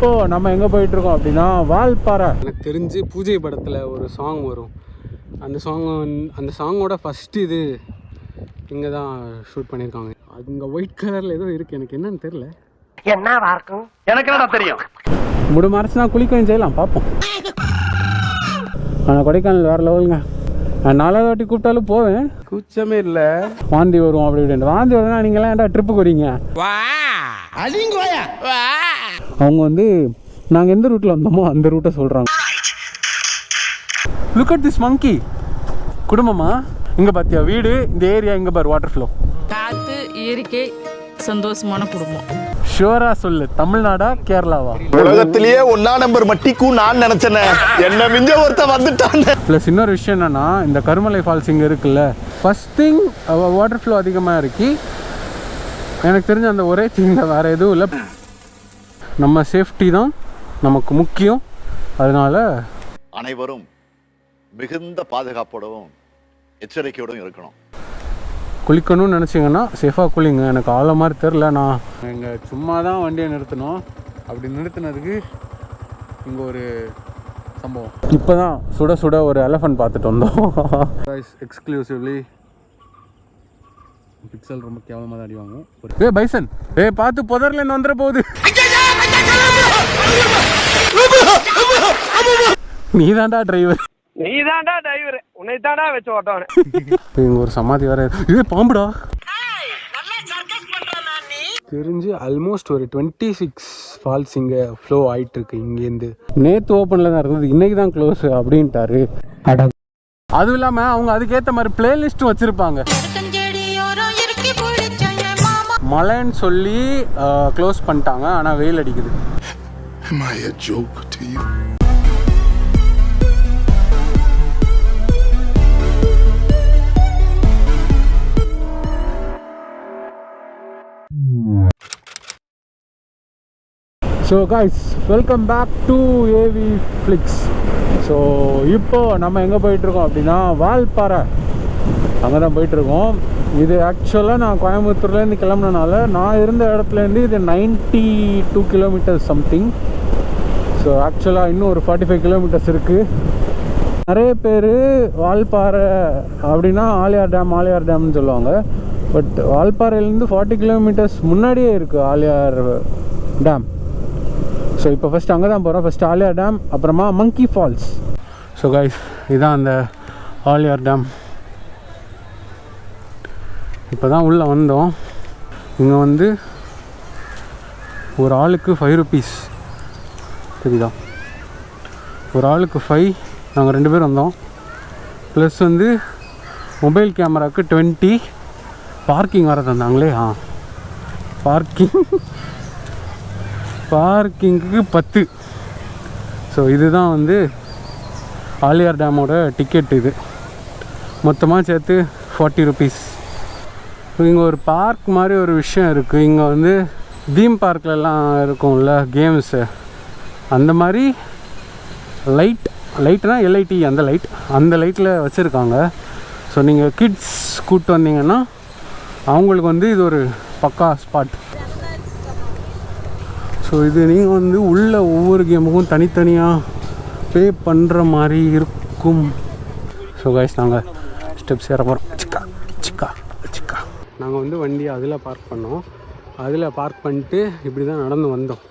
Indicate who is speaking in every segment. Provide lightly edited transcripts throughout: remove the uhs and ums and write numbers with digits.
Speaker 1: இப்போ நம்ம எங்கே போயிட்டுருக்கோம் அப்படின்னா வால்பாறை. எனக்கு தெரிஞ்சு பூஜை படத்தில் ஒரு சாங் வரும். அந்த சாங்கோட ஃபஸ்ட்டு இது இங்கே தான் ஷூட் பண்ணியிருக்காங்க. அது இங்கே ஒயிட் கலரில் ஏதோ இருக்குது, எனக்கு என்னன்னு தெரில.
Speaker 2: என்னவா இருக்கும் எனக்கு என்ன தெரியும்.
Speaker 1: முடிவு மறைச்சுனா குளிக்கவும் செய்யலாம், பார்ப்போம். ஆனால் கொடைக்கானல் வேறு லெவலுங்க. நான் 4வது வாட்டி கூப்பிட்டாலும் போவேன், கூச்சமே இல்லை. வாந்தி வரும் அப்படி இப்படின்ட்டு. வாந்தி வருதுன்னா நீங்களாம் ஏன்டா ட்ரிப்புக்கு வரீங்க? அவங்க வந்து நாங்கள் எந்த ரூட்டில் வந்தோமோ அந்த ரூட்டை சொல்கிறாங்க. லுக் அட் திஸ் மங்கி. குடும்பமா இங்கே பார்த்தியா வீடு, இந்த ஏரியா இங்கே பாரு, வாட்டர் ஃப்ளோ,
Speaker 3: காற்று, இயற்கை, சந்தோஷமான குடும்பம்.
Speaker 1: ஷுவரா சொல்லு, தமிழ்நாடா கேரளாவா?
Speaker 4: உலகத்திலேயே 1ஆம் நம்பர் மட்டிக்கும் நான் நினைச்சேன், என்ன மிஞ்ச ஒருத்த வந்துட்டான்.
Speaker 1: ப்ளஸ் இன்னொரு விஷயம் என்னன்னா, இந்த கருமலை ஃபால்ஸ் இங்கே இருக்குல்ல, ஃபர்ஸ்ட் திங் வாட்டர் ஃப்ளோ அதிகமாக இருக்கு. எனக்கு தெரிஞ்ச அந்த ஒரே திங்கில் வேறு எதுவும் இல்லை. நம்ம சேஃப்டி தான் நமக்கு முக்கியம். அதனால
Speaker 4: அனைவரும் மிகுந்த பாதுகாப்போடவும் எச்சரிக்கையோடும் இருக்கணும்.
Speaker 1: குளிக்கணும்னு நினச்சிங்கன்னா சேஃபாக குளிங்க. எனக்கு ஆள மாதிரி தெரில. நான் இங்கே சும்மா தான் வண்டியை நிறுத்தணும். அப்படி நிறுத்தினதுக்கு இங்கே ஒரு சம்பவம். இப்போ தான் சுட சுட ஒரு எலஃபண்ட் பார்த்துட்டு வந்தோம். எக்ஸ்க்ளூசிவ்லி பிக்சல் ரொம்ப கேவலமாக தான் அடிவாங்க. பைசன் பார்த்து புதர்லேருந்து வந்துட போகுது. நீ தான்டா டிரைவர்.
Speaker 2: நீதான்டா டிரைவர், உன்னை தான்டா வச்சு ஓட்டவனே.
Speaker 1: இங்க ஒரு சமாதி வேற. இது பாம்புடா. தெரிஞ்சு ஆல்மோஸ்ட் ஒரு 26 ஃபால்ஸ் இங்கே ஃப்ளோ ஆகிட்டு இருக்கு. இங்கேருந்து நேற்று ஓப்பனில் தான் இருந்தது, இன்னைக்கு தான் க்ளோஸ் அப்படின்ட்டாரு. அதுவும் இல்லாமல் அவங்க அதுக்கேற்ற மாதிரி பிளேலிஸ்ட்டும் வச்சுருப்பாங்க. மழைன்னு சொல்லி க்ளோஸ் பண்ணிட்டாங்க, ஆனால் வெயில் அடிக்குது.
Speaker 5: Am I a joke to you?
Speaker 1: So guys, welcome back to AV Flicks. So இப்போ நம்ம எங்கே போயிட்டுருக்கோம் அப்படின்னா வால்பாறை. அங்கே தான் போயிட்டுருக்கோம். இது ஆக்சுவலாக நான் கோயம்புத்தூர்லேருந்து கிளம்புனனால நான் இருந்த இடத்துலேருந்து இது 92 கிலோமீட்டர்ஸ் சம்திங். ஸோ ஆக்சுவலாக இன்னும் ஒரு 45 கிலோமீட்டர்ஸ் இருக்குது. நிறைய பேர் வால்பாறை அப்படின்னா ஆலியார் டேம்னு சொல்லுவாங்க. பட் வால்பாறையிலேருந்து 40 கிலோமீட்டர்ஸ் முன்னாடியே இருக்குது ஆலியார் டேம். ஸோ இப்போ ஃபஸ்ட்டு அங்கே தான் போகிறோம். ஃபஸ்ட்டு ஆலியார் டேம், அப்புறமா மங்கி ஃபால்ஸ். ஸோ கைஸ், இதுதான் அந்த ஆலியார் டேம். இப்போ தான் உள்ளே வந்தோம். இங்கே வந்து ஒரு ஆளுக்கு 5 ருபீஸ் தெரியுதா? ஒரு ஆளுக்கு 5. நாங்கள் 2 பேர் வந்தோம். ப்ளஸ் வந்து மொபைல் கேமராவுக்கு 20. பார்க்கிங் வர தந்தாங்களே. பார்க்கிங்க்கு 10. ஸோ இதுதான் வந்து ஆலியார் டேமோட டிக்கெட். இது மொத்தமாக சேர்த்து 40 ருபீஸ். இங்கே ஒரு பார்க் மாதிரி ஒரு விஷயம் இருக்குது. இங்கே வந்து தீம் பார்க்லலாம் இருக்கும்ல கேம்ஸு, அந்த மாதிரி லைட்னா எல்ஐடி அந்த லைட்டில் வச்சுருக்காங்க. ஸோ நீங்கள் கிட்ஸ் கூப்பிட்டு வந்தீங்கன்னா அவங்களுக்கு வந்து இது ஒரு பக்கா ஸ்பாட். ஸோ இது நீங்கள் வந்து உள்ள ஒவ்வொரு கேமுக்கும் தனித்தனியாக பே பண்ணுற மாதிரி இருக்கும். ஸோ கைஸ், நாங்கள் ஸ்டெப்ஸ் ஏற போகிறோம். சிக்கா நாங்கள் வந்து வண்டியை அதில் பார்க் பண்ணோம். அதில் பார்க் பண்ணிட்டு இப்படி தான் நடந்து வந்தோம்.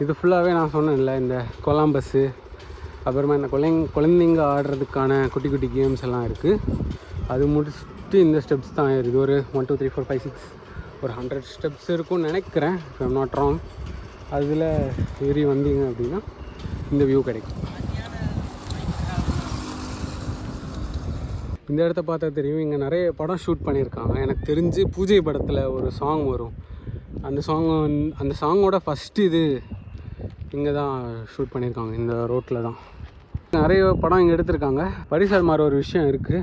Speaker 1: இது ஃபுல்லாகவே நான் சொன்னேன்ல, இந்த கொலாம்பஸ்ஸு, அப்புறமா இந்த குழந்தைங்க ஆடுறதுக்கான குட்டி குட்டி கேம்ஸ் எல்லாம் இருக்குது. அது முடிச்சுட்டு இந்த ஸ்டெப்ஸ் தான் இருக்குது. ஒரு 1 2 3 4 5 6 ஒரு 100 ஸ்டெப்ஸ் இருக்கும்னு நினைக்கிறேன், if I'm not wrong. அதில் ஏறி வந்தீங்க அப்படின்னா இந்த வியூ கிடைக்கும். இந்த இடத்த பார்த்தா தெரியும், இங்கே நிறைய படம் ஷூட் பண்ணியிருக்காங்க. எனக்கு தெரிஞ்சு பூஜை படத்தில் ஒரு சாங் வரும். அந்த சாங்கோட ஃபஸ்ட்டு இது இங்கே தான் ஷூட் பண்ணியிருக்காங்க, இந்த ரோட்டில் தான். நிறைய படம் இங்கே எடுத்திருக்காங்க. பரிசல் மாதிரி ஒரு விஷயம் இருக்குது,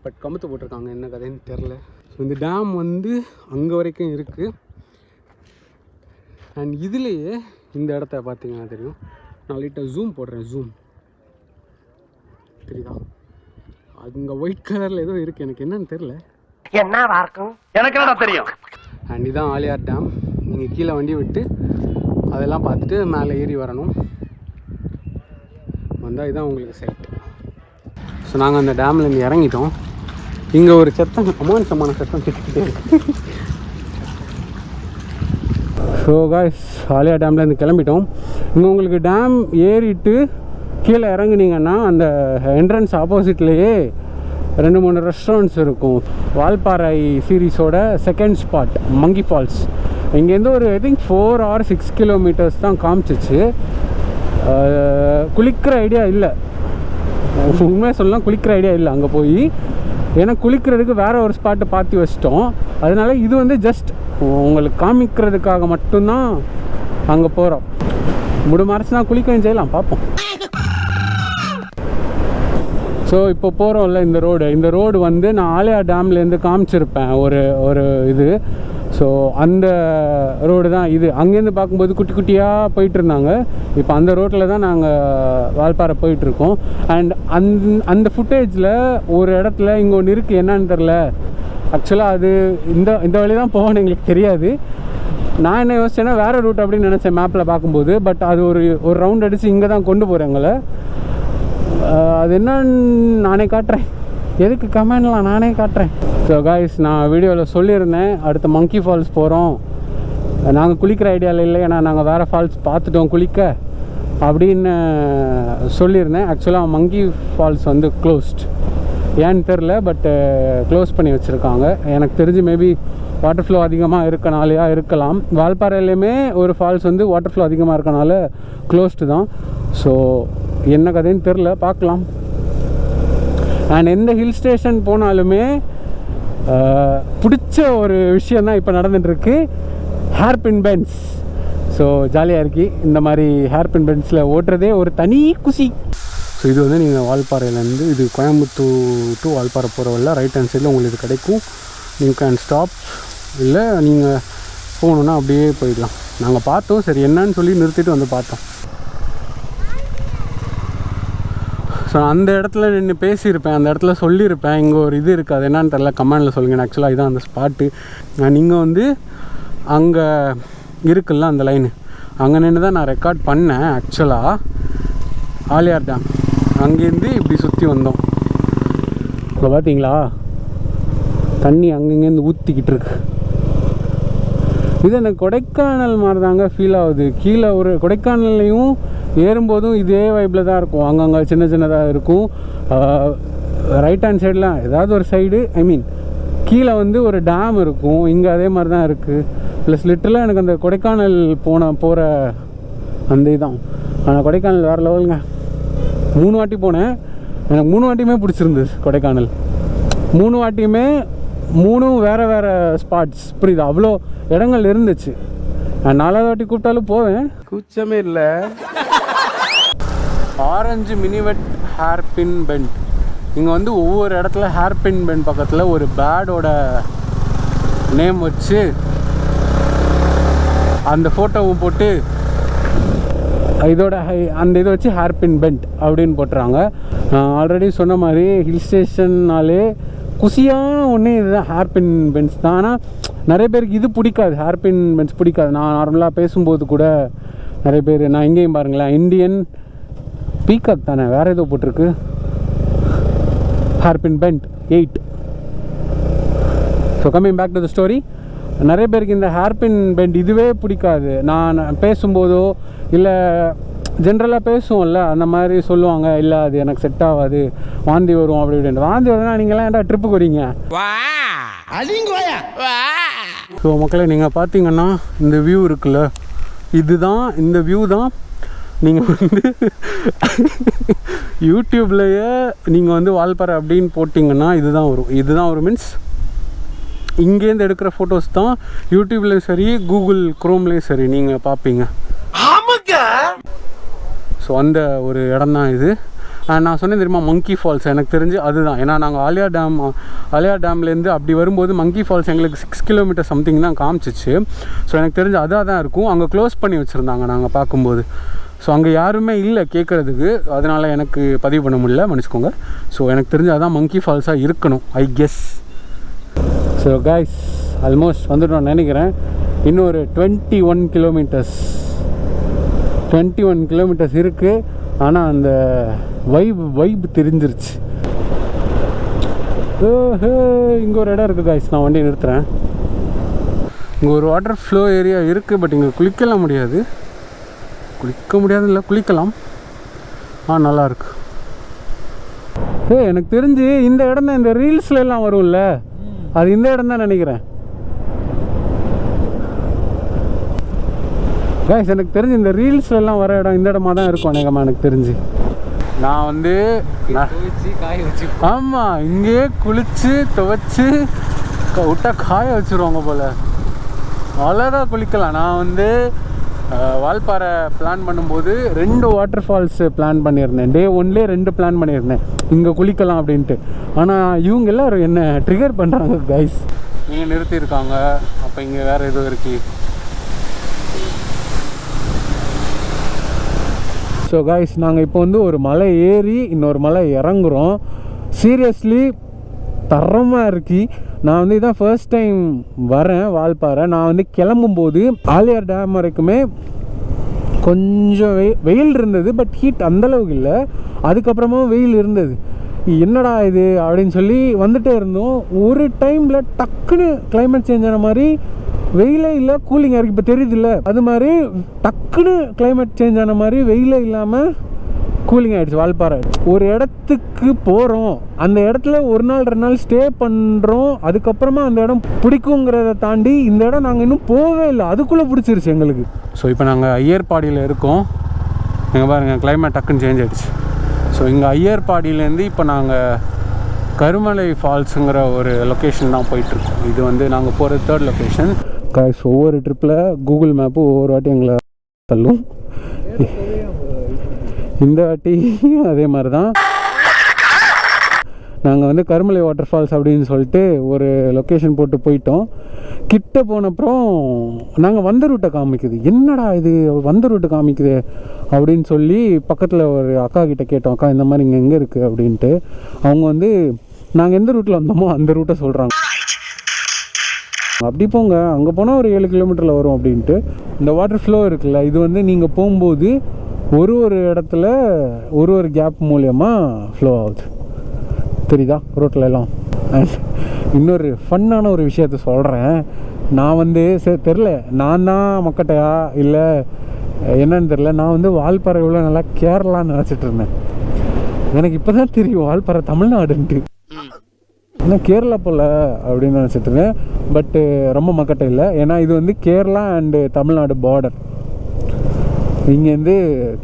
Speaker 1: பட் கமுத்து போட்டிருக்காங்க, என்ன கதைன்னு தெரில. ஸோ இந்த டேம் வந்து அங்கே வரைக்கும் இருக்குது. அண்ட் இதுலேயே இந்த இடத்த பார்த்தீங்கன்னா தெரியும். நான் லைட்டாக ஜூம் போடுறேன். ஜூம் தெரியுதா? அது இங்கே ஒயிட் கலரில் ஏதோ இருக்குது, எனக்கு என்னன்னு தெரில.
Speaker 2: என்னவா இருக்கும் எனக்கு என்ன தெரியும்.
Speaker 1: அண்ட் இதுதான் ஆலியார் டேம். நீங்கள் கீழே வண்டி விட்டு அதெல்லாம் பார்த்துட்டு மேலே ஏறி வரணும். வந்தால் இதுதான் உங்களுக்கு சைட். ஸோ நாங்கள் அந்த டேம்லேருந்து இறங்கிட்டோம். இங்கே ஒரு சத்தம் அமானுஷமான சத்தம் கேட்டுக்கிட்டே இருக்கு. ஸோ காய்ஸ் ஆலியா டேம்லேருந்து கிளம்பிட்டோம். இங்கே உங்களுக்கு டேம் ஏறிட்டு கீழே இறங்குனீங்கன்னா அந்த என்ட்ரன்ஸ் ஆப்போசிட்லேயே 2-3 ரெஸ்டாரண்ட்ஸ் இருக்கும். வால்பாறை சீரீஸோட செகண்ட் ஸ்பாட் மங்கி ஃபால்ஸ். இங்கேருந்து ஒரு ஐ திங்க் 4 or 6 கிலோமீட்டர்ஸ் தான் காமிச்சிச்சு. குளிக்கிற ஐடியா இல்லை, உண்மையாக சொல்லலாம் குளிக்கிற ஐடியா இல்லை அங்கே போய். ஏன்னா குளிக்கிறதுக்கு வேறு ஒரு ஸ்பாட்டை பார்த்து வச்சிட்டோம். அதனால இது வந்து ஜஸ்ட் உங்களுக்கு காமிக்கிறதுக்காக மட்டும்தான் அங்கே போகிறோம். முடிமாரிச்சுனா குளிக்கவும் செய்யலாம், பார்ப்போம். ஸோ இப்போ போகிறோம்ல இந்த ரோடு வந்து நான் ஆலியா டேம்லேருந்து காமிச்சிருப்பேன் ஒரு இது. ஸோ அந்த ரோடு தான் இது. அங்கேருந்து பார்க்கும்போது குட்டி குட்டியாக போயிட்டு இருந்தாங்க. இப்போ அந்த ரோட்டில் தான் நாங்கள் வால்பாறை போயிட்டுருக்கோம். அண்ட் அந்த ஃபுட்டேஜில் ஒரு இடத்துல இங்கே ஒன்று இருக்குது, என்னன்னு தெரில. ஆக்சுவலாக அது இந்த வழி தான் போகணும், எங்களுக்கு தெரியாது. நான் என்ன யோசிச்சேன்னா வேறு ரூட் அப்படின்னு நினச்சேன் மேப்பில் பார்க்கும்போது. பட் அது ஒரு ரவுண்ட் அடித்து இங்கே தான் கொண்டு போகிறேன் எங்களை. அது என்னன்னு நானே காட்டுறேன், எதுக்கு கமெண்ட்லாம் நானே காட்டுறேன். ஸோ காய்ஸ் நான் வீடியோவில் சொல்லியிருந்தேன் அடுத்த மங்கி ஃபால்ஸ் போகிறோம். நாங்கள் குளிக்கிற ஐடியாவில் இல்லை, ஏன்னா நாங்கள் வேறு ஃபால்ஸ் பார்த்துட்டோம் குளிக்க அப்படின்னு சொல்லியிருந்தேன். ஆக்சுவலாக மங்கி ஃபால்ஸ் வந்து க்ளோஸ்ட், ஏன்னு தெரில. பட் க்ளோஸ் பண்ணி வச்சுருக்காங்க. எனக்கு தெரிஞ்சு மேபி வாட்டர் ஃப்ளோ அதிகமாக இருக்கனாலையா இருக்கலாம். வால்பாறையிலையுமே ஒரு ஃபால்ஸ் வந்து வாட்டர் ஃப்ளோ அதிகமாக இருக்கனால க்ளோஸ்டு தான். ஸோ என்ன கதைன்னு தெரில, பார்க்கலாம். அண்ட் எந்த ஹில் ஸ்டேஷன் போனாலுமே பிடிச்ச ஒரு விஷயந்தான் இப்போ நடந்துகிட்ருக்கு, ஹேர்பின் பென்ஸ். ஸோ ஜாலியாக இருக்கு இந்த மாதிரி ஹேர்பின் பென்ஸில் ஓட்டுறதே ஒரு தனி குஷி. ஸோ இது வந்து நீங்கள் வால்பாறையிலேருந்து இது கோயம்புத்தூர் டு வால்பாறை போகிற வழியில் ரைட் ஹேண்ட் சைடில் உங்களுக்கு கிடைக்கும். யூ கேன் ஸ்டாப், இல்லை நீங்கள் போகணுன்னா அப்படியே போயிடலாம். நாங்கள் பார்த்தோம், சரி என்னன்னு சொல்லி நிறுத்திட்டு வந்து பார்த்தோம். ஸோ அந்த இடத்துல நின்று பேசியிருப்பேன், அந்த இடத்துல சொல்லியிருப்பேன் இங்கே ஒரு இது இருக்குது, அது என்னான்னு தெரில, கமெண்டில் சொல்லுங்கள். ஆக்சுவலாக இதுதான் அந்த ஸ்பாட்டு. நீங்கள் வந்து அங்கே இருக்குல்ல அந்த லைனு, அங்கே நின்று தான் நான் ரெக்கார்ட் பண்ணேன். ஆக்சுவலாக ஆலியார் டேம் அங்கேருந்து இப்படி சுற்றி வந்தோம். இப்போ பார்த்தீங்களா தண்ணி அங்கங்கேருந்து ஊற்றிக்கிட்டு இருக்கு. இது எனக்கு கொடைக்கானல் மாதிரி தாங்க ஃபீல் ஆகுது. கீழே ஒரு கொடைக்கானல்லையும் ஏறும்போதும் இதே வைப்பில் தான் இருக்கும். அங்கங்கே சின்ன சின்னதாக இருக்கும். ரைட் ஹேண்ட் சைடெலாம் ஏதாவது ஒரு சைடு, ஐ மீன் கீழே வந்து ஒரு டேம் இருக்கும். இங்கே அதே மாதிரி தான் இருக்குது. ப்ளஸ் லிட்டரலாக எனக்கு அந்த கொடைக்கானல் போகிற அந்த இதுதான். ஆனால் கொடைக்கானல் வேறு லெவலுங்க. 3 வாட்டி போனேன், எனக்கு 3 வாட்டியுமே பிடிச்சிருந்தது கொடைக்கானல். 3 வாட்டியுமே 3 வேறு ஸ்பாட்ஸ், புரியுது, அவ்வளோ இடங்கள் இருந்துச்சு. நான் 4வது வாட்டி கூப்பிட்டாலும் போவேன், கூச்சமே இல்லை. Orange minivet hairpin bend. இங்கே வந்து ஒவ்வொரு இடத்துல ஹேர்பின் பெண்ட் பக்கத்தில் ஒரு பேர்டோட நேம் வச்சு அந்த ஃபோட்டோவும் போட்டு இதோட அந்த இதை வச்சு ஹேர்பின் பெண்ட் அப்படின்னு போட்டுறாங்க. ஆல்ரெடி சொன்ன மாதிரி ஹில் ஸ்டேஷன்னாலே குஷியான ஒன்று இதுதான், ஹேர்பின் பென்ஸ் தான். ஆனால் நிறைய பேருக்கு இது பிடிக்காது, ஹேர்பின் பென்ஸ் பிடிக்காது. நான் நார்மலாக பேசும்போது கூட நிறைய பேர், நான் இங்கேயும் பாருங்களேன், இந்தியன் பீகாக் தானே, வேறு ஏதோ போட்டிருக்கு hairpin bend 8. So coming back to the story, நிறைய பேருக்கு இந்த ஹேர்பின் பெண்ட் இதுவே பிடிக்காது. நான் பேசும்போதோ இல்லை ஜென்ரலாக பேசுவோம்ல, அந்த மாதிரி சொல்லுவாங்க, இல்லை அது எனக்கு செட் ஆகாது, வாந்தி வரும் அப்படி இப்படின்ட்டு. வாந்தி வருதுன்னா நீங்களாம் ஏன்டா ட்ரிப்புக்கு வரீங்க? ஸோ மக்களே, நீங்கள் பார்த்தீங்கன்னா இந்த வியூ இருக்குல்ல, இதுதான் இந்த வியூ தான் நீங்கள் வந்து யூடியூப்லேயே நீங்கள் வந்து வால்பாறை அப்படின்னு போட்டிங்கன்னா இதுதான் வரும். இதுதான் வரும் மீன்ஸ் இங்கேருந்து எடுக்கிற ஃபோட்டோஸ் தான் யூடியூப்லேயும் சரி கூகுள் குரோம்லேயும் சரி நீங்கள் பார்ப்பீங்க. ஸோ அந்த ஒரு இடம் தான் இது. நான் சொன்னேன் தெரியுமா மங்கி ஃபால்ஸ், எனக்கு தெரிஞ்சு அதுதான். ஏன்னா நாங்கள் ஆலியா டேம்லேருந்து அப்படி வரும்போது மங்கி ஃபால்ஸ் எங்களுக்கு 6 கிலோமீட்டர் சம்திங் தான் காமிச்சிச்சு. ஸோ எனக்கு தெரிஞ்சு அதாக தான் இருக்கும். அங்கே க்ளோஸ் பண்ணி வச்சுருந்தாங்க நாங்கள் பார்க்கும்போது. ஸோ அங்கே யாருமே இல்லை கேட்குறதுக்கு, அதனால் எனக்கு பதிவு பண்ண முடியல, மன்னிச்சுக்கோங்க. ஸோ எனக்கு தெரிஞ்சு அதான் மங்கி ஃபால்ஸாக இருக்கணும், I guess. So guys almost வந்துட்டோம் நினைக்கிறேன். இன்னொரு 21 கிலோமீட்டர்ஸ் 21 கிலோமீட்டர்ஸ் இருக்குது. ஆனால் அந்த வைப் தெரிஞ்சிருச்சு. இங்கே ஒரு இடம் இருக்குது காய்ஸ், நான் வண்டி நிறுத்துகிறேன். இங்கே ஒரு வாட்டர் ஃப்ளோ ஏரியா இருக்குது, பட் இங்கே குளிக்கலாம் முடியாது. இல்லை, குளிக்கலாம். நல்லாயிருக்கு. எனக்கு தெரிஞ்சு இந்த இடம் தான் இந்த ரீல்ஸ்ல எல்லாம் வரும்ல, அது இந்த இடம் தான் நினைக்கிறேன் காய்ஸ். எனக்கு தெரிஞ்சு இந்த ரீல்ஸ்ல எல்லாம் வர இடம் இந்த இடமா தான் இருக்கும் அநேகமாக. எனக்கு தெரிஞ்சு நான் வந்து ஆமாம், இங்கேயே குளிச்சு துவைச்சி விட்டா காய வச்சுருவாங்க போல். அவ்வளோதான் குளிக்கலாம். நான் வந்து வால்பாறை பிளான் பண்ணும்போது 2 வாட்டர் ஃபால்ஸ் பிளான் பண்ணியிருந்தேன். டே 1லேயே 2 பிளான் பண்ணியிருந்தேன் இங்கே குளிக்கலாம் அப்படின்ட்டு. ஆனால் இவங்க எல்லோரும் என்ன ட்ரிகர் பண்ணுறாங்க கைஸ். இங்கே நிறுத்தியிருக்காங்க, அப்போ இங்கே வேறு எதுவும் இருக்கு. ஸோ கைஸ், நாங்கள் இப்போ வந்து ஒரு மலை ஏறி இன்னொரு மலை இறங்குறோம். சீரியஸ்லி தரமாக இருக்கு. நான் வந்து இதான் ஃபர்ஸ்ட் டைம் வரேன் வால்பாறை. நான் வந்து கிளம்பும்போது ஆலியார் டேம் வரைக்குமே கொஞ்சம் வெயில் இருந்தது, பட் ஹீட் அந்தளவுக்கு இல்லை. அதுக்கப்புறமும் வெயில் இருந்தது. என்னடா இது அப்படின்னு சொல்லி வந்துட்டே இருந்தோம். ஒரு டைமில் டக்குன்னு கிளைமேட் சேஞ்ச் ஆன மாதிரி வெயிலே இல்லை, கூலிங்காக இருக்குது. இப்போ தெரியுது இல்லை, அது மாதிரி டக்குன்னு கிளைமேட் சேஞ்ச் ஆன மாதிரி வெயிலே இல்லாமல் கூலிங் ஆகிடுச்சு வால்பாறை. ஒரு இடத்துக்கு போகிறோம், அந்த இடத்துல 1 நாள் 2 நாள் ஸ்டே பண்ணுறோம், அதுக்கப்புறமா அந்த இடம் பிடிக்குங்கிறத தாண்டி இந்த இடம் நாங்கள் இன்னும் போகவே இல்லை, அதுக்குள்ளே பிடிச்சிருச்சு எங்களுக்கு. ஸோ இப்போ நாங்கள் ஐயர்பாடியில் இருக்கோம். இங்கே பாருங்கள், கிளைமேட் டக்குன்னு சேஞ்ச் ஆகிடுச்சு. ஸோ இங்கே ஐயர்பாடியிலேருந்து இப்போ நாங்கள் கருமலை ஃபால்ஸுங்கிற ஒரு லொக்கேஷன் தான் போயிட்டுருக்கோம். இது வந்து நாங்கள் போகிற 3rd லொக்கேஷன். காய்ஸ், ஒவ்வொரு ட்ரிப்பில் கூகுள் மேப்பு ஒவ்வொரு வாட்டி எங்களை தள்ளும். இந்த வாட்டி அதே மாதிரி தான். நாங்கள் வந்து கருமலை வாட்டர் ஃபால்ஸ் அப்படின்னு சொல்லிட்டு ஒரு லொக்கேஷன் போட்டு போயிட்டோம். கிட்ட போனப்புறம் நாங்கள் வந்த ரூட்டை காமிக்குது. என்னடா இது வந்த ரூட்டு காமிக்குது அப்படின்னு சொல்லி பக்கத்தில் ஒரு அக்கா கிட்டே கேட்டோம். அக்கா, இந்த மாதிரி இங்கே எங்கே இருக்குது அப்படின்ட்டு. அவங்க வந்து நாங்கள் எந்த ரூட்டில் வந்தோமோ அந்த ரூட்டை சொல்கிறாங்க. அப்படி போங்க, அங்கே போனால் ஒரு 7 கிலோமீட்டரில் வரும் அப்படின்ட்டு. இந்த வாட்டர் ஃப்ளோ இருக்குல்ல, இது வந்து நீங்கள் போகும்போது ஒரு இடத்துல ஒரு கேப் மூலியமாக ஃப்ளோ ஆகுது, தெரியுதா ரோட்டில் எல்லாம். அண்ட் இன்னொரு ஃபன்னான ஒரு விஷயத்த சொல்கிறேன். நான் வந்து தெரில, நான் தான் மக்கட்டையா இல்லை என்னன்னு தெரில, நான் வந்து வால்பாறை இவ்வளோ நல்லா கேரளான்னு நினச்சிட்டு இருந்தேன். எனக்கு இப்போ தான் தெரியும் வால்பாறை தமிழ்நாடுன்ட்டு. ஆனால் கேரளா போல் அப்படின்னு நினச்சிட்டு இருந்தேன். பட்டு ரொம்ப மக்கட்டை இல்லை, ஏன்னா இது வந்து கேரளா அண்டு தமிழ்நாடு பார்டர். இங்கேருந்து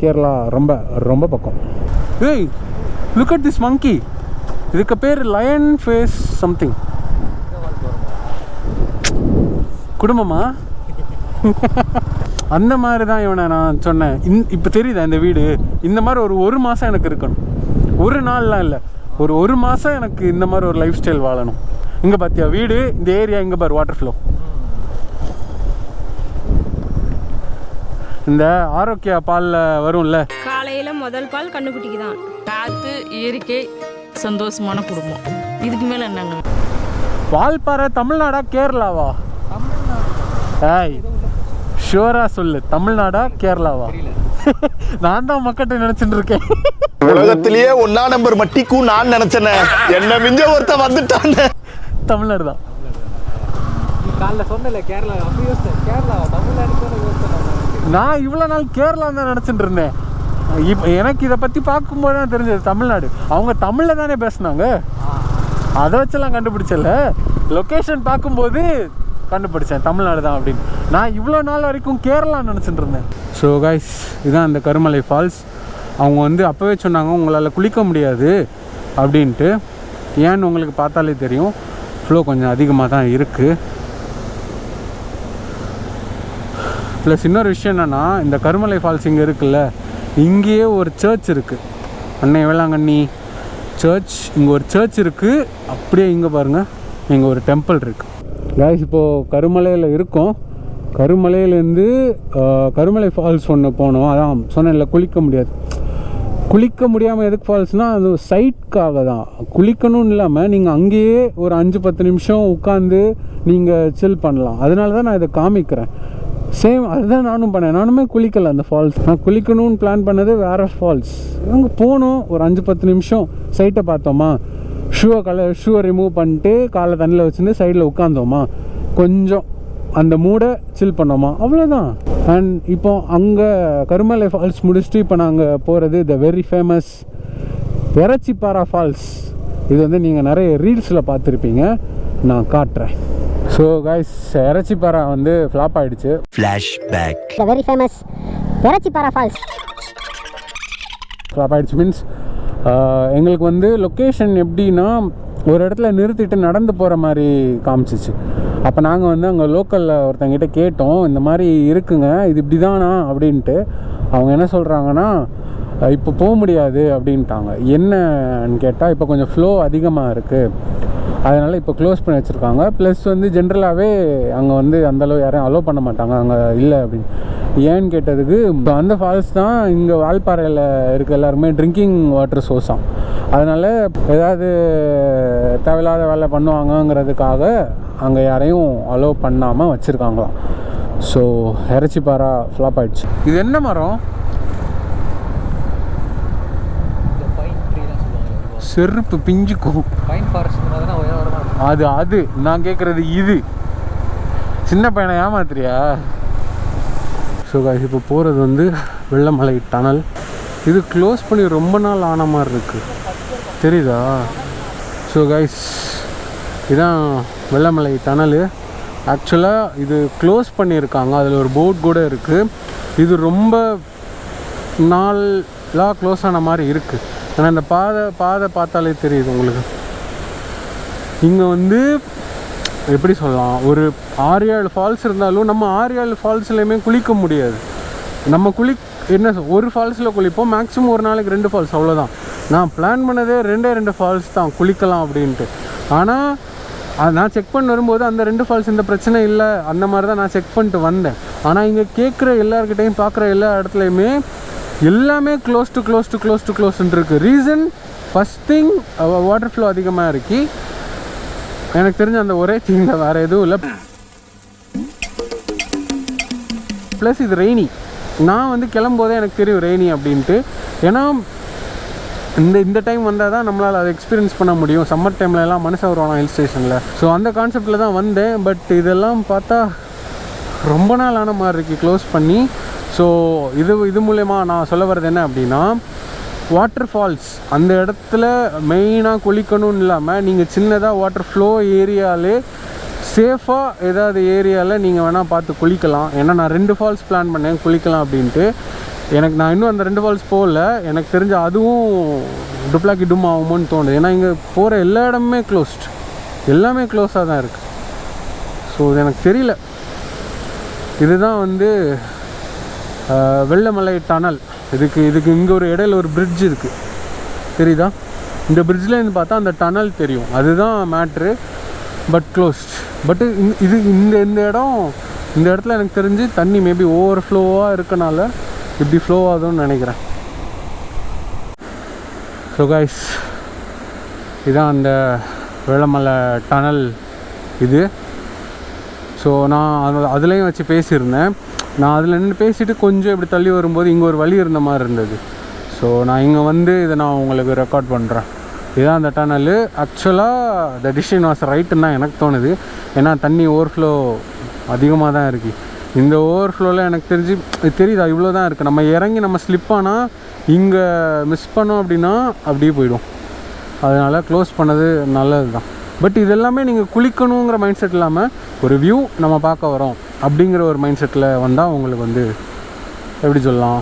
Speaker 1: கேரளா ரொம்ப ரொம்ப பக்கம். ஏய், லுக் அட் திஸ் மங்கி. இதுக்கு பேர் லயன் ஃபேஸ் சம்திங். குடும்பமா அந்த மாதிரி தான் இவனை நான் சொன்னேன். இப்போ தெரியுதா இந்த வீடு? இந்த மாதிரி ஒரு மாதம் எனக்கு இருக்கணும். ஒரு நாள்லாம் இல்லை, ஒரு மாதம் எனக்கு இந்த மாதிரி ஒரு லைஃப் ஸ்டைல் வாழணும். இங்கே பார்த்தியா வீடு, இந்த ஏரியா, இங்கே பாரு வாட்டர் ஃப்ளோ. இந்த ஆரோக்கியா பாலில் வரும்ல,
Speaker 6: காலையில் முதல் பால் கண்ணுக்குட்டிக்கு தான்.
Speaker 3: காற்று, இயற்கை, சந்தோஷமான குடும்பம். இதுக்கு மேலே என்னங்க?
Speaker 1: வால்பாறை தமிழ்நாடா கேரளாவா? ஏய், ஷுவரா சொல்லு, தமிழ்நாடா கேரளாவா? நான் தான் மக்கட்ட நினைச்சிட்டு இருக்கேன்.
Speaker 4: உலகத்திலேயே 1 நம்பர் மட்டிக்கும் நான் நினைச்சேனே, என்ன மிஞ்ச ஒருத்த வந்துட்டான்.
Speaker 1: தமிழ்நாடு தான். நான் இவ்வளோ நாள் கேரளா தான் நினச்சிட்டு இருந்தேன். இப்போ எனக்கு இதை பற்றி பார்க்கும்போது தான் தெரிஞ்சது தமிழ்நாடு. அவங்க தமிழில் தானே பேசுனாங்க, அதை வச்செல்லாம் கண்டுபிடிச்சல. லொக்கேஷன் பார்க்கும்போது கண்டுபிடிச்சேன் தமிழ்நாடு தான் அப்படின்னு. நான் இவ்வளோ நாள் வரைக்கும் கேரளா நினச்சிட்டு இருந்தேன். ஸோ கைஸ், இதுதான் அந்த கருமலை ஃபால்ஸ். அவங்க வந்து அப்போவே சொன்னாங்க உங்களால் குளிக்க முடியாது அப்படின்ட்டு. ஏன்னு உங்களுக்கு பார்த்தாலே தெரியும், ஃப்ளோ கொஞ்சம் அதிகமாக தான் இருக்குது. ப்ளஸ் இன்னொரு விஷயம் என்னென்னா, இந்த கருமலை ஃபால்ஸ் இங்கே இருக்குல்ல, இங்கேயே ஒரு சர்ச் இருக்குது, அன்னை வேளாங்கண்ணி சர்ச். இங்கே ஒரு சர்ச் இருக்குது. அப்படியே இங்கே பாருங்கள், இங்கே ஒரு டெம்பிள் இருக்குது. காய்ஸ், இப்போது கருமலையில் இருக்கோம். கருமலையிலேருந்து கருமலை ஃபால்ஸ் ஒன்று போனோம். அதான் சொன்னேன்ல, குளிக்க முடியாது. குளிக்க முடியாமல் எதுக்கு ஃபால்ஸ்னால், அது சைட்காக தான். குளிக்கணும்னு இல்லாமல் நீங்கள் அங்கேயே ஒரு 5-10 நிமிஷம் உட்காந்து நீங்கள் சில் பண்ணலாம். அதனால தான் நான் இதை காமிக்கிறேன். சேம் அதுதான் நானும் பண்ணேன். நானுமே குளிக்கலை அந்த ஃபால்ஸ். நான் குளிக்கணும்னு பிளான் பண்ணது வேறு ஃபால்ஸ். அங்கே போனோம், ஒரு 5-10 நிமிஷம் சைட்டை பார்த்தோமா, ஷூவை ரிமூவ் பண்ணிட்டு காலை தண்ணியில் வச்சுட்டு சைடில் உட்காந்தோமா, கொஞ்சம் அந்த மூடை சில் பண்ணோமா, அவ்வளோதான். அண்ட் இப்போ அங்கே கருமலை ஃபால்ஸ் முடிச்சுட்டு இப்போ நாங்கள் போகிறது த வெரி ஃபேமஸ் எரச்சிப்பாரா ஃபால்ஸ். இது வந்து நீங்கள் நிறைய ரீல்ஸில் பார்த்துருப்பீங்க, நான் காட்டுறேன். ஸோ கைஸ், எரச்சிப்பாரா வந்து ஃப்ளாப் ஆகிடுச்சு.
Speaker 7: Flashback. The very famous Erachippara falls
Speaker 1: flop ஆகிடுச்சு மீன்ஸ் எங்களுக்கு வந்து லொக்கேஷன் எப்படின்னா ஒரு இடத்துல நிறுத்திட்டு நடந்து போகிற மாதிரி காமிச்சிச்சு. அப்போ நாங்கள் வந்து அங்கே லோக்கலில் ஒருத்தங்கிட்ட கேட்டோம், இந்த மாதிரி இருக்குங்க, இது இப்படி தானா அப்படின்ட்டு. அவங்க என்ன சொல்கிறாங்கன்னா, இப்போ போக முடியாது அப்படின்ட்டாங்க. என்னன்னு கேட்டால், இப்போ கொஞ்சம் ஃப்ளோ அதிகமாக இருக்குது, அதனால் இப்போ க்ளோஸ் பண்ணி வச்சுருக்காங்க. ப்ளஸ் வந்து ஜென்ரலாகவே அங்கே வந்து அந்தளவு யாரையும் அலோவ் பண்ண மாட்டாங்க அங்கே இல்லை அப்படின்னு. ஏன்னு கேட்டதுக்கு, இப்போ அந்த ஃபால்ஸ் தான் இங்கே வால்பாறையில் இருக்க எல்லாருமே ட்ரிங்கிங் வாட்டர் சோர்ஸாம். அதனால் ஏதாவது தேவையில்லாத வேலை பண்ணுவாங்கங்கிறதுக்காக அங்கே யாரையும் அலோவ் பண்ணாமல் வச்சுருக்காங்களாம். ஸோ எரச்சிப்பாரா ஃப்ளாப் ஆகிடுச்சு. இது என்ன மரம்? செருப்பு பிஞ்சுக்கும். அது நான் கேட்குறது இது. சின்ன பையனை ஏமாத்துறியா? ஸோ கைஸ், இப்போ போகிறது வந்து வெள்ளமலை டனல். இது க்ளோஸ் பண்ணி ரொம்ப நாள் ஆன மாதிரி இருக்குது, தெரியுதா? ஸோ கைஸ், இதுதான் வெள்ளமலை டனலு. ஆக்சுவலாக இது க்ளோஸ் பண்ணியிருக்காங்க, அதில் ஒரு போர்ட் கூட இருக்குது. இது ரொம்ப நாளாக க்ளோஸ் ஆன மாதிரி இருக்குது. ஆனால் இந்த பாதை பார்த்தாலே தெரியுது உங்களுக்கு. இங்கே வந்து எப்படி சொல்லலாம், ஒரு 6-7 ஃபால்ஸ் இருந்தாலும் நம்ம 6-7 ஃபால்ஸ்லையுமே குளிக்க முடியாது. நம்ம ஒரு ஃபால்ஸில் குளிப்போம், மேக்ஸிமம் ஒரு நாளைக்கு 2 ஃபால்ஸ், அவ்வளோதான். நான் பிளான் பண்ணதே 2 ஃபால்ஸ் தான் குளிக்கலாம் அப்படின்ட்டு. ஆனால் நான் செக் பண்ணி வரும்போது அந்த 2 ஃபால்ஸ் இந்த பிரச்சனை இல்லை, அந்த மாதிரி தான் நான் செக் பண்ணிட்டு வந்தேன். ஆனால் இங்கே கேட்குற எல்லாருக்கிட்டையும் பார்க்குற எல்லா இடத்துலையுமே எல்லாமே க்ளோஸ்ன்னு இருக்குது. Reason, first thing water flow அதிகமாக இருக்கு. எனக்கு தெரிஞ்ச அந்த ஒரே திங்க வேறு எதுவும் இல்லை. ப்ளஸ் இது ரெய்னி. நான் வந்து கிளம்போதே எனக்கு தெரியும் ரெய்னி அப்படின்ட்டு. ஏன்னா இந்த டைம் வந்தால் தான் நம்மளால் அதை எக்ஸ்பீரியன்ஸ் பண்ண முடியும். சம்மர் டைம்லலாம் மனுஷன் வருவாங்க ஹில் ஸ்டேஷனில். ஸோ அந்த கான்செப்டில் தான் வந்தேன். பட் இதெல்லாம் பார்த்தா ரொம்ப நாள் ஆன மாதிரி இருக்குது க்ளோஸ் பண்ணி. ஸோ இது மூலயமா நான் சொல்ல வர்றது என்ன அப்படின்னா, வாட்டர் ஃபால்ஸ் அந்த இடத்துல மெயினாக குளிக்கணும்னு இல்லாமல் நீங்கள் சின்னதாக வாட்டர் ஃப்ளோ ஏரியாலே சேஃபாக ஏதாவது ஏரியாவில் நீங்கள் வேணால் பார்த்து குளிக்கலாம். ஏன்னா நான் 2 ஃபால்ஸ் பிளான் பண்ணேன் குளிக்கலாம் அப்படின்ட்டு. நான் இன்னும் அந்த 2 ஃபால்ஸ் போகல. எனக்கு தெரிஞ்ச அதுவும் டுப்ளாக்கி டும் ஆகுமோன்னு தோணுது. ஏன்னா இங்கே போகிற எல்லா இடமுமே எல்லாமே க்ளோஸாக தான் இருக்குது. ஸோ இது எனக்கு தெரியல. இதுதான் வந்து வெள்ளமலை டனல். இதுக்கு இங்கே ஒரு இடையில ஒரு பிரிட்ஜ் இருக்குது, தெரியுதா? இந்த பிரிட்ஜ்லேருந்து பார்த்தா அந்த டனல் தெரியும், அதுதான் மேட்ரு. But closed. பட்டு இந்த இடத்துல எனக்கு தெரிஞ்சு தண்ணி மேபி ஓவர் ஃப்ளோவாக இருக்கனால இப்படி ஃப்ளோ ஆகுதுன்னு நினைக்கிறேன். ஸோ கைஸ், இதுதான் அந்த வெள்ளமலை டனல் இது. ஸோ நான் அதுலேயும் வச்சு பேசியிருந்தேன். நான் அதில் நின்று பேசிவிட்டு கொஞ்சம் இப்படி தள்ளி வரும்போது இங்கே ஒரு வழி இருந்த மாதிரி இருந்தது. ஸோ நான் இங்கே வந்து இதை நான் உங்களுக்கு ரெக்கார்ட் பண்ணுறேன். இதுதான் அந்த டனல். ஆக்சுவலாக த டிசிஷன் வாஸ் ரைட்டுன்னு தான் எனக்கு தோணுது. ஏன்னா தண்ணி ஓவர்ஃப்ளோ அதிகமாக தான் இருக்குது. இந்த ஓவர்ஃப்ளோவில் எனக்கு தெரியுதா இவ்வளோ தான் இருக்குது. நம்ம இறங்கி நம்ம ஸ்லிப் ஆனால் இங்கே மிஸ் பண்ணோம் அப்படின்னா அப்படியே போயிடும். அதனால் க்ளோஸ் பண்ணது நல்லது தான். பட் இது எல்லாமே நீங்கள் குளிக்கணுங்கிற மைண்ட் செட் இல்லாமல் ஒரு வியூ நம்ம பார்க்க வரோம் அப்படிங்கிற ஒரு மைண்ட் செட்டில் வந்தால் உங்களுக்கு வந்து எப்படி சொல்லலாம்,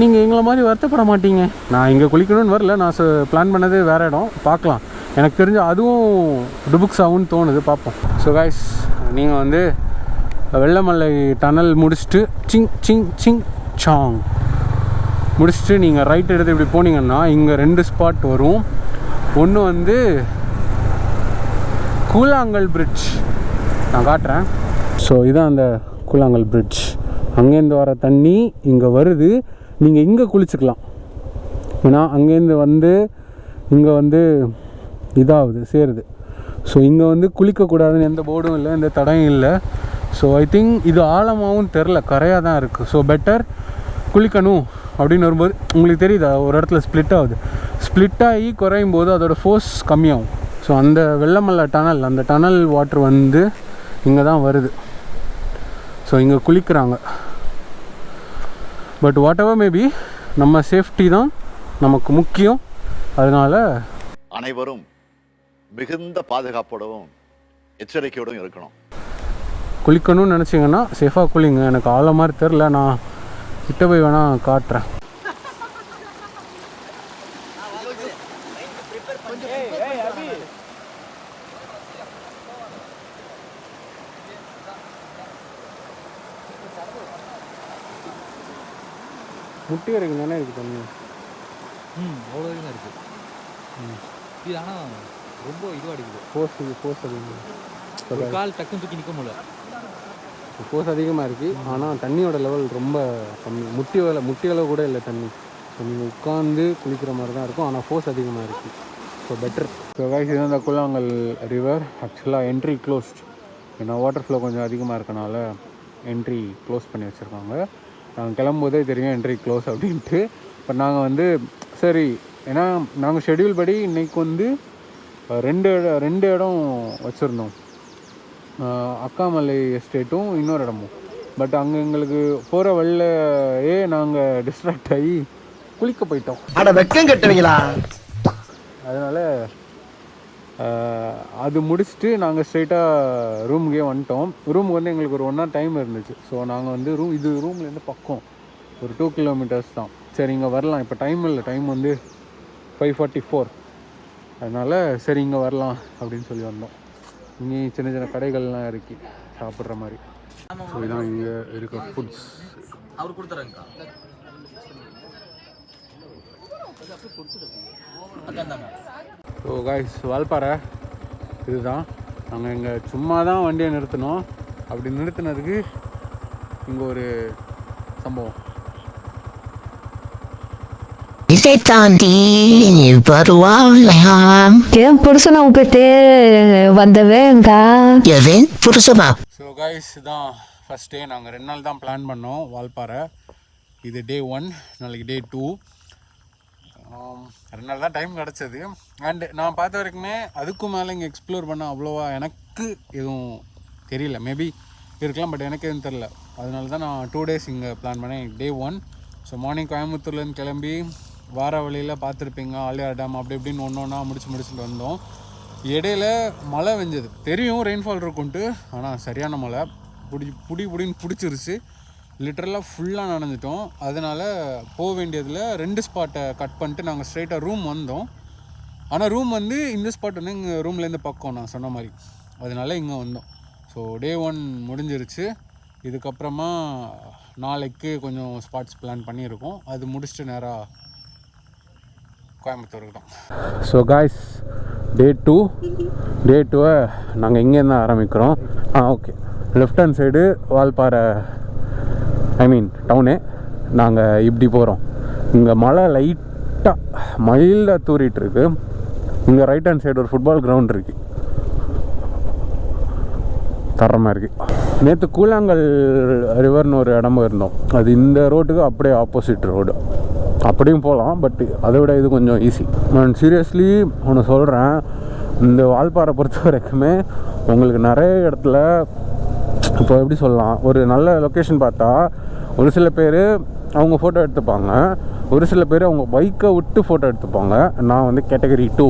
Speaker 1: நீங்கள் எங்களை மாதிரி வருத்தப்பட மாட்டீங்க. நான் இங்கே குளிக்கணும்னு வரல, நான் பிளான் பண்ணது வேறு இடம் பார்க்கலாம். எனக்கு தெரிஞ்ச அதுவும் டுபுக்ஸ் ஆகும்னு தோணுது, பார்ப்போம். ஸோ கைஸ், நீங்கள் வந்து வெள்ளமலை டனல் முடிச்சுட்டு சிங் சாங் முடிச்சுட்டு நீங்கள் ரைட் எடுத்து இப்படி போனீங்கன்னா இங்கே 2 ஸ்பாட் வரும். ஒன்று வந்து கூழாங்கல் பிரிட்ஜ், நான் காட்டுறேன். ஸோ இதுதான் அந்த கூழாங்கல் பிரிட்ஜ். அங்கேருந்து வர தண்ணி இங்கே வருது. நீங்கள் இங்கே குளிச்சுக்கலாம். ஏன்னா அங்கேருந்து வந்து இங்கே வந்து இதாகுது சேருது. ஸோ இங்கே வந்து குளிக்கக்கூடாதுன்னு எந்த போர்டும் இல்லை, எந்த தடையும் இல்லை. ஸோ ஐ திங்க் இது ஆழமாகவும் தெரில, கரையாக தான் இருக்குது. ஸோ பெட்டர் குளிக்கணும் அப்படின்னு வரும்போது உங்களுக்கு தெரியுதா ஒரு இடத்துல ஸ்ப்ளிட் ஆகுது. ஸ்ப்ளிட் ஆகி குறையும் போது அதோடய ஃபோர்ஸ் கம்மியாகும். ஸோ அந்த வெள்ளமல்ல டனல், அந்த டனல் வாட்டர் வந்து இங்கே தான் வருது. ஸோ இங்கே குளிக்கிறாங்க. பட் வாட் எவர் மேபி நம்ம சேஃப்டி தான் நமக்கு முக்கியம். அதனால்
Speaker 4: அனைவரும் மிகுந்த பாதுகாப்போடவும் எச்சரிக்கையோடும் இருக்கணும்.
Speaker 1: குளிக்கணும்னு நினச்சிங்கன்னா சேஃபாக குளிங்க. எனக்கு ஆழ மாதிரி தெரில, நான் கிட்ட போய் வேணால் காட்டுறேன். முட்டி வரைக்கும் தானே இருக்குது தண்ணி.
Speaker 8: அவ்வளோ வரைக்கும் தான் இருக்குது. இது ஆனால் ரொம்ப இதுவாக அடிக்குது.
Speaker 1: ஃபோர்ஸ் அதிகமாக,
Speaker 8: ஒரு கால் டக்குன்னு தூக்கி நிற்க முடியல.
Speaker 1: ஃபோர்ஸ் அதிகமாக இருக்குது. ஆனால் தண்ணியோட லெவல் ரொம்ப கம்மி. முட்டி அளவு கூட இல்லை தண்ணி. ஸோ நீங்கள் உட்காந்து குளிக்கிற மாதிரி தான் இருக்கும், ஆனால் ஃபோர்ஸ் அதிகமாக இருக்குது. So better. ஸோ கைஸ், இது இந்த கூழாங்கல் ரிவர். ஆக்சுவலாக என்ட்ரி க்ளோஸ்ட். ஏன்னா வாட்டர் ஃப்ளோ கொஞ்சம் அதிகமாக இருக்கனால என்ட்ரி க்ளோஸ் பண்ணி வச்சுருக்காங்க. நாங்கள் கிளம்பும்போதே தெரியும் என்ட்ரி க்ளோஸ் அப்படின்ட்டு. பட் நாங்கள் வந்து சரி, ஏன்னா நாங்கள் ஷெட்யூல் படி இன்றைக்கி வந்து ரெண்டு இடம் வச்சுருந்தோம், அக்காமலை எஸ்டேட்டும் இன்னொரு இடமும். பட் அங்கே எங்களுக்கு போகிற வழியிலே நாங்கள் டிஸ்ட்ராக்ட் ஆகி குளிக்க போயிட்டோம்.
Speaker 2: அட வெக்கம் கட்டுவீங்களா?
Speaker 1: அதனால் அது முடிச்சுட்டு நாங்கள் ஸ்ட்ரெயிட்டாக ரூமுக்கே வந்துட்டோம். ரூமுக்கு வந்து எங்களுக்கு ஒரு 1 hour டைம் இருந்துச்சு. ஸோ நாங்கள் வந்து இது ரூம்லேருந்து பக்கம் ஒரு 2 kilometers தான். சரி இங்கே வரலாம், இப்போ டைம் இல்லை, டைம் வந்து 5:44. அதனால் சரி இங்கே வரலாம் அப்படின்னு சொல்லி வந்தோம். இங்கே சின்ன சின்ன கடைகள்லாம் இருக்குது சாப்பிட்ற மாதிரி. ஸோ இதான் இங்கே இருக்க ஃபுட்ஸ்.
Speaker 8: அவர் கொடுத்துறேங்க்கா.
Speaker 1: ஸோ காய்ஸ், வால்பாறை இதுதான். நாங்கள் இங்கே சும்மா தான் வண்டியை நிறுத்தினோம். அப்படி நிறுத்தினதுக்கு இங்கே ஒரு சம்பவம்.
Speaker 9: இதை தாண்டி வருவாங்களாம்.
Speaker 10: என் புருஷனை விட்டுட்டு வந்தவேங்கா.
Speaker 9: எவன் புருஷமா?
Speaker 1: ஸோ காய்ஸ், இதுதான் ஃபஸ்ட் டே. நாங்கள் 2 நாள் தான் பிளான் பண்ணோம் வால்பாறை. இது டே 1, நாளைக்கு டே 2. 2 நாள் தான் டைம் கிடச்சது. அண்டு நான் பார்த்த வரைக்குமே அதுக்கும் மேலே இங்கே எக்ஸ்ப்ளோர் பண்ண அவ்வளோவா எனக்கு எதுவும் தெரியல. மேபி இருக்கலாம், பட் எனக்கு எதுவும் தெரில. அதனால தான் நான் 2 days இங்கே பிளான் பண்ணேன். டே 1. ஸோ மார்னிங் கோயம்புத்தூர்லேருந்து கிளம்பி வார வழியில் பார்த்துருப்பீங்க ஆலியார் டேம் அப்படி இப்படின்னு ஒன்றா முடிச்சுட்டு வந்தோம். இடையில மழை வெஞ்சது. தெரியும் ரெயின்ஃபால் இருக்குன்ட்டு, ஆனால் சரியான மழை. புடின்னு பிடிச்சிருச்சு. லிட்டரலாக ஃபுல்லாக நனைஞ்சிட்டோம். அதனால் போக வேண்டியதில் 2 ஸ்பாட்டை கட் பண்ணிட்டு நாங்கள் ஸ்ட்ரைட்டாக ரூம் வந்தோம். ஆனால் ரூம் வந்து இந்த ஸ்பாட் வந்து எங்கள் ரூம்லேருந்து பக்கம் நான் சொன்ன மாதிரி, அதனால இங்கே வந்தோம். ஸோ டே 1 முடிஞ்சிருச்சு. இதுக்கப்புறமா நாளைக்கு கொஞ்சம் ஸ்பாட்ஸ் பிளான் பண்ணியிருக்கோம். அது முடிச்சுட்டு நேராக கோயம்புத்தூருக்கு தான். ஸோ காய்ஸ், டே 2 நாங்கள் இங்கேருந்து ஆரம்பிக்கிறோம். Okay, left hand side Valparai, town. நாங்கள் இப்படி போகிறோம். இங்கே மழை லைட்டாக மைல்டாக தூரிட்டுருக்கு. இங்கே ரைட் ஹேண்ட் சைடு ஒரு ஃபுட்பால் கிரவுண்ட் இருக்குது, தரமாக இருக்குது. நேற்று கூழாங்கல் ரிவர்னு ஒரு இடமும் இருந்தோம். அது இந்த ரோட்டுக்கு அப்படியே ஆப்போசிட் ரோடு. அப்படியும் போகலாம், பட் அதை விட இது கொஞ்சம் ஈஸி. நான் சீரியஸ்லி ஒன்று சொல்கிறேன், இந்த வால்பாறை பொறுத்த வரைக்குமே உங்களுக்கு நிறைய இடத்துல இப்போ எப்படி சொல்லலாம், ஒரு நல்ல லொக்கேஷன் பார்த்தா ஒரு சில பேர் அவங்க ஃபோட்டோ எடுத்துப்பாங்க, ஒரு சில பேர் அவங்க பைக்கை விட்டு ஃபோட்டோ எடுத்துப்பாங்க. நான் வந்து கேட்டகரி 2.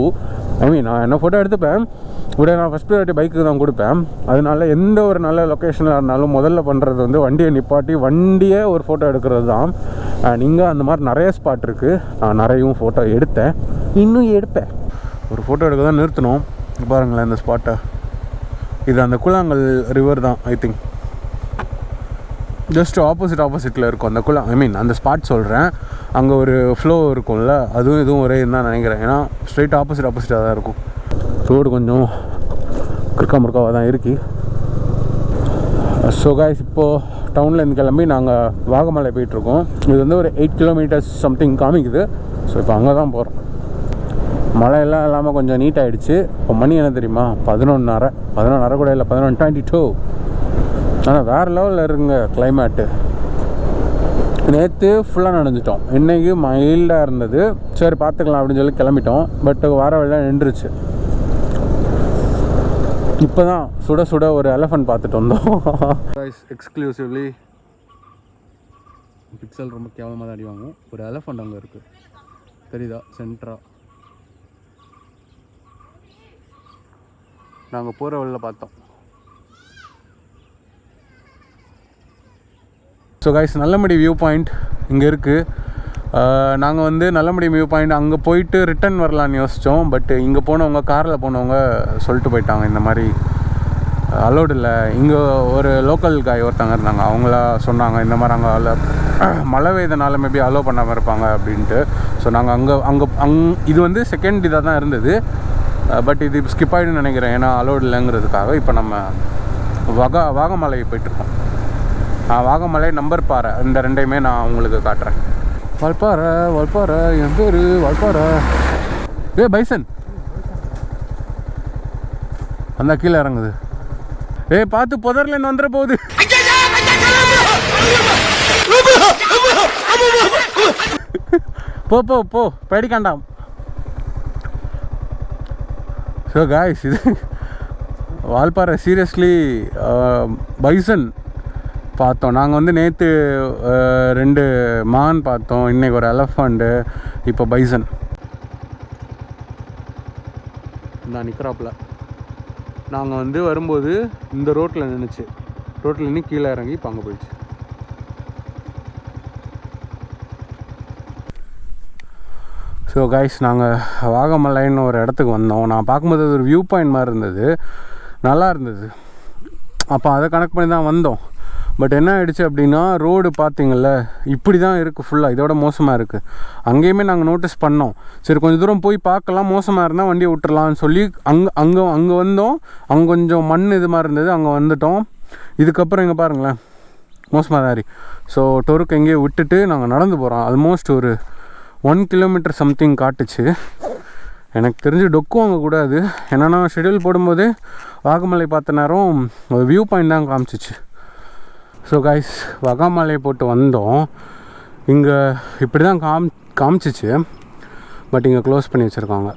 Speaker 1: நான் என்ன ஃபோட்டோ எடுத்துப்பேன், நான் ஃபஸ்ட் ப்ரையாரிட்டி பைக்கு தான் கொடுப்பேன். அதனால எந்த ஒரு நல்ல லொக்கேஷனில் இருந்தாலும் முதல்ல பண்ணுறது வந்து வண்டியை நிப்பாட்டி வண்டியை ஒரு ஃபோட்டோ எடுக்கிறது தான். நீங்கள் அந்த மாதிரி நிறைய ஸ்பாட் இருக்குது. நான் நிறையவும் ஃபோட்டோ எடுத்தேன், இன்னும் எடுப்பேன். ஒரு ஃபோட்டோ எடுக்க தான் நிறுத்தினோம். பாருங்களேன் இந்த ஸ்பாட்டை. இது அந்த கூழாங்கல் ரிவர் தான். ஐ திங்க் ஜஸ்ட் ஆப்போசிட்டில் இருக்கும் அந்த அந்த ஸ்பாட் சொல்கிறேன். அங்கே ஒரு ஃப்ளோ இருக்கும்ல, அதுவும் இதுவும் ஒரே தான் நினைக்கிறேன். ஏன்னா ஸ்ட்ரெயிட் ஆப்போசிட்டாக தான் இருக்கும். ரோடு கொஞ்சம் முறுக்காவாக தான் இருக்குது. ஸோ காய்ஸ், இப்போது டவுன்லேருந்து கிளம்பி நாங்கள் வாகமலை போயிட்டுருக்கோம். இது வந்து ஒரு 8 kilometers சம்திங் காமிக்குது. ஸோ இப்போ அங்கே தான் போகிறோம். மழையெல்லாம் இல்லாமல் கொஞ்சம் நீட் ஆகிடுச்சு. இப்போ மணி என்ன தெரியுமா, 11:30 கூட இல்லை, 11:22. ஆனால் வேறு லெவலில் இருக்குங்க கிளைமேட்டு. நேற்று ஃபுல்லாக நனைஞ்சிட்டோம், இன்றைக்கி மைல்டாக இருந்தது. சரி பார்த்துக்கலாம் அப்படின்னு சொல்லி கிளம்பிட்டோம். பட் வர வழியில் நின்றுச்சு. இப்போ தான் சுட சுட ஒரு எலஃபண்ட் பார்த்துட்டு வந்தோம். எக்ஸ்க்ளூசிவ்லி பிக்சல் ரொம்ப கேவலமாக தான் அடிவாங்க. ஒரு எலஃபண்ட் அங்கே இருக்குது, தெரியுதா சென்ட்ரா. நாங்கள் போகிற வழியில் பார்த்தோம். ஸோ கைஸ், நல்லமடி வியூ பாயிண்ட் இங்கே இருக்குது. நாங்கள் வந்து நல்லமடி வியூ பாயிண்ட் அங்கே போயிட்டு ரிட்டன் வரலான்னு யோசித்தோம். பட் இங்கே போனவங்க, காரில் போனவங்க சொல்லிட்டு போயிட்டாங்க இந்த மாதிரி அலோடு இல்லை. இங்கே ஒரு லோக்கல் காய் ஒருத்தங்க இருந்தாங்க, அவங்களா சொன்னாங்க இந்த மாதிரி அங்கே மழை பெய்தனால மேபி அலோ பண்ணாமல் இருப்பாங்க அப்படின்ட்டு. ஸோ நாங்கள் இது வந்து செகண்ட் இதாக தான் இருந்தது. பட் இது ஸ்கிப் ஆகிடுன்னு நினைக்கிறேன், ஏன்னா அலோடு இல்லைங்கிறதுக்காக. இப்போ நம்ம வாகமலை போயிட்டுருக்கோம். வாகமலை, நம்பர் பாறை, இந்த ரெண்டையுமே நான் உங்களுக்கு காட்டுறேன். வால்பாறை என் பேர் வால்பாறை. பைசன் அந்த கீழே இறங்குது. பார்த்து புதர்லேருந்து வந்துட போகுது. போ போ போ பேடிக்காண்டாம். ஸோ காய்ஸ், இது வால்பாறை சீரியஸ்லி பைசன் பார்த்தோம். நாங்கள் வந்து நேற்று 2 மான் பார்த்தோம், இன்றைக்கி ஒரு எலஃபண்ட்டு, இப்போ பைசன். நான் நிற்கிறாப்புல. நாங்கள் வந்து வரும்போது இந்த ரோட்டில் நின்றுச்சு, ரோட்டில் நின்று கீழே இறங்கி இப்போ அங்கே போயிடுச்சு. ஸோ கைஸ், நாங்கள் வாகமலைன்னு ஒரு இடத்துக்கு வந்தோம். நான் பார்க்கும்போது அது ஒரு வியூ பாயிண்ட் மாதிரி இருந்தது, நல்லா இருந்தது. அப்போ அதை கனெக்ட் பண்ணி தான் வந்தோம். பட் என்ன ஆகிடுச்சு அப்படின்னா, ரோடு பார்த்திங்கள்ல இப்படி தான் இருக்குது ஃபுல்லாக, இதோட மோசமாக இருக்குது. அங்கேயுமே நாங்கள் நோட்டீஸ் பண்ணோம். சரி கொஞ்சம் தூரம் போய் பார்க்கலாம், மோசமாக இருந்தால் வண்டியை விட்டுறலான்னு சொல்லி அங்கே வந்தோம். அங்கே கொஞ்சம் மண் இது மாதிரி இருந்தது, அங்கே வந்துட்டோம். இதுக்கப்புறம் இங்கே பாருங்களேன், மோசமாக தான் இருக்குது. ஸோ டொருக்கு எங்கேயோ விட்டுட்டு நாங்கள் நடந்து போகிறோம். ஆல்மோஸ்ட் ஒரு 1 கிலோமீட்டர் சம்திங் காட்டுச்சு. எனக்கு தெரிஞ்சு டொக்கு வாங்கக்கூடாது, என்னென்னா ஷெடியூல் போடும்போதே வாகமலை பார்த்த நேரம் ஒரு வியூ பாயிண்ட் தான் காமிச்சிச்சு. ஸோ கைஸ், வாகமலை போட்டு வந்தோம். இங்கே இப்படி தான் காமிச்சிச்சு. பட் இங்கே க்ளோஸ் பண்ணி வச்சுருக்காங்க,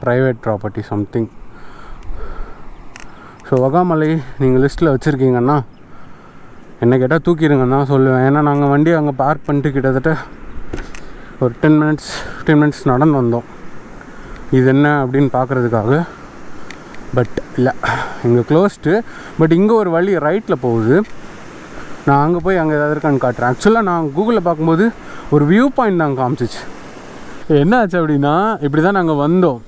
Speaker 1: private property something. So Vagamalai நீங்கள் லிஸ்ட்டில் வச்சுருக்கீங்கன்னா என்ன கேட்டால் தூக்கிடுங்கன்னு தான் சொல்லுவேன். ஏன்னா நாங்கள் வண்டியை அங்கே பார்க் பண்ணிட்டு கிட்டத்தட்ட ஒரு 10-15 மினிட்ஸ் நடந்து வந்தோம் இது என்ன அப்படின்னு பார்க்குறதுக்காக. பட் இல்லை, இங்கே க்ளோஸ்டு. பட் இங்கே ஒரு வழி ரைட்டில் போகுது. நான் அங்கே போய் அங்கே ஏதாவது இருக்கான்னு காட்டுறேன். ஆக்சுவலாக நான் கூகுளில் பார்க்கும்போது ஒரு வியூ பாயிண்ட் தான் காமிச்சிச்சு. என்ன ஆச்சு அப்படின்னா, இப்படி தான் நாங்கள் வந்தோம்.